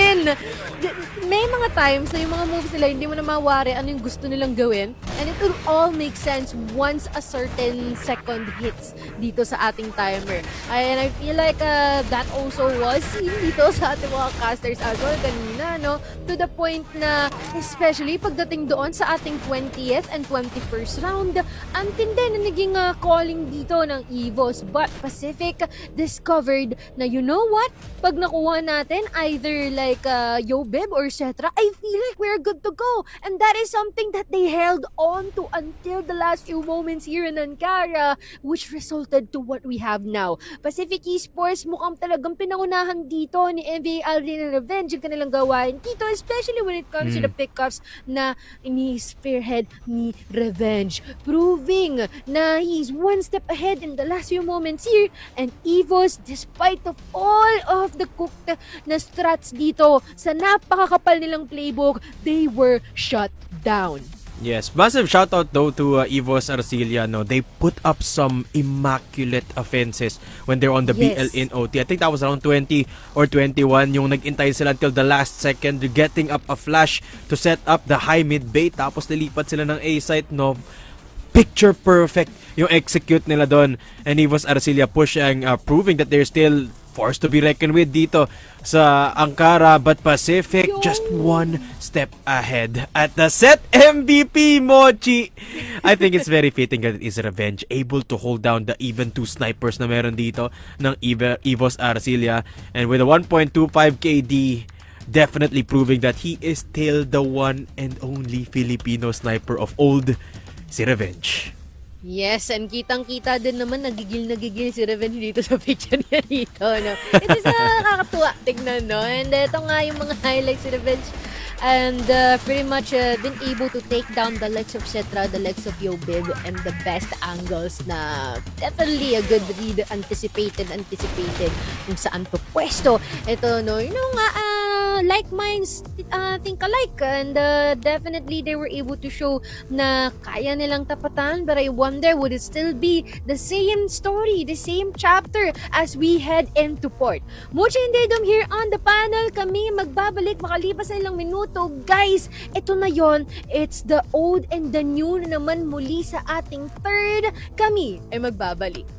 may mga times na yung mga moves nila hindi mo na mawari ano yung gusto nilang gawin, and it will all make sense once a certain second hits dito sa ating timer. And I feel like that also was seen dito sa ating mga casters as well kanina, no? To the point na especially pagdating doon sa ating 20th and 21st round, ang tindi na naging calling dito ng EVOS, but Pacific discovered na you know what? Pag nakuha natin either like Yobib or Cetra, I feel like we're good to go. And that is something that they held on to until the last few moments here in Ankara, which resulted to what we have now. Pacific Esports mukhang talagang pinangunahan dito ni MVRD na Revenge yung kanilang gawain dito, especially when it comes to the pickups na ini-spearhead ni Revenge, proving na he's one step ahead in the last few moments here. And EVOS, despite of all of the cooked na strats dito sa napakakapal nilang playbook, they were shut down. Yes, massive shoutout though to EVOS Arcilia. No, they put up some immaculate offenses when they're on the BL in OT. I think that was around 20 or 21 yung nag-intay sila until the last second, getting up a flash to set up the high mid bait, tapos nilipat sila ng A site. No, picture perfect yung execute nila doon, and EVOS Arcilia pushing, proving that they're still force to be reckoned with dito sa Ankara, but Pacific just one step ahead at the set MVP, Mochi. I think it's very fitting that it is Revenge able to hold down the even two snipers na meron dito ng EVOS Arcilia, and with a 1.25 KD, definitely proving that he is still the one and only Filipino sniper of old, si Revenge. Yes, and kitang-kita din naman nagigil si Revenge dito sa picture niya dito, no? It is nakakatuwa tignan, no? And ito nga yung mga highlights si Revenge, and pretty much been able to take down the likes of Cetra, the likes of Yobib, and the best angles na definitely a good read, anticipated kung saan to pwesto. Ito, no? You know nga, like minds think alike, and definitely they were able to show na kaya nilang tapatan, but I wonder would it still be the same story, the same chapter as we head into port. Mochi and Dedom here on the panel, kami magbabalik makalipas na ilang minuto. Guys, ito na yon, it's the old and the new na naman muli sa ating third, kami ay magbabalik.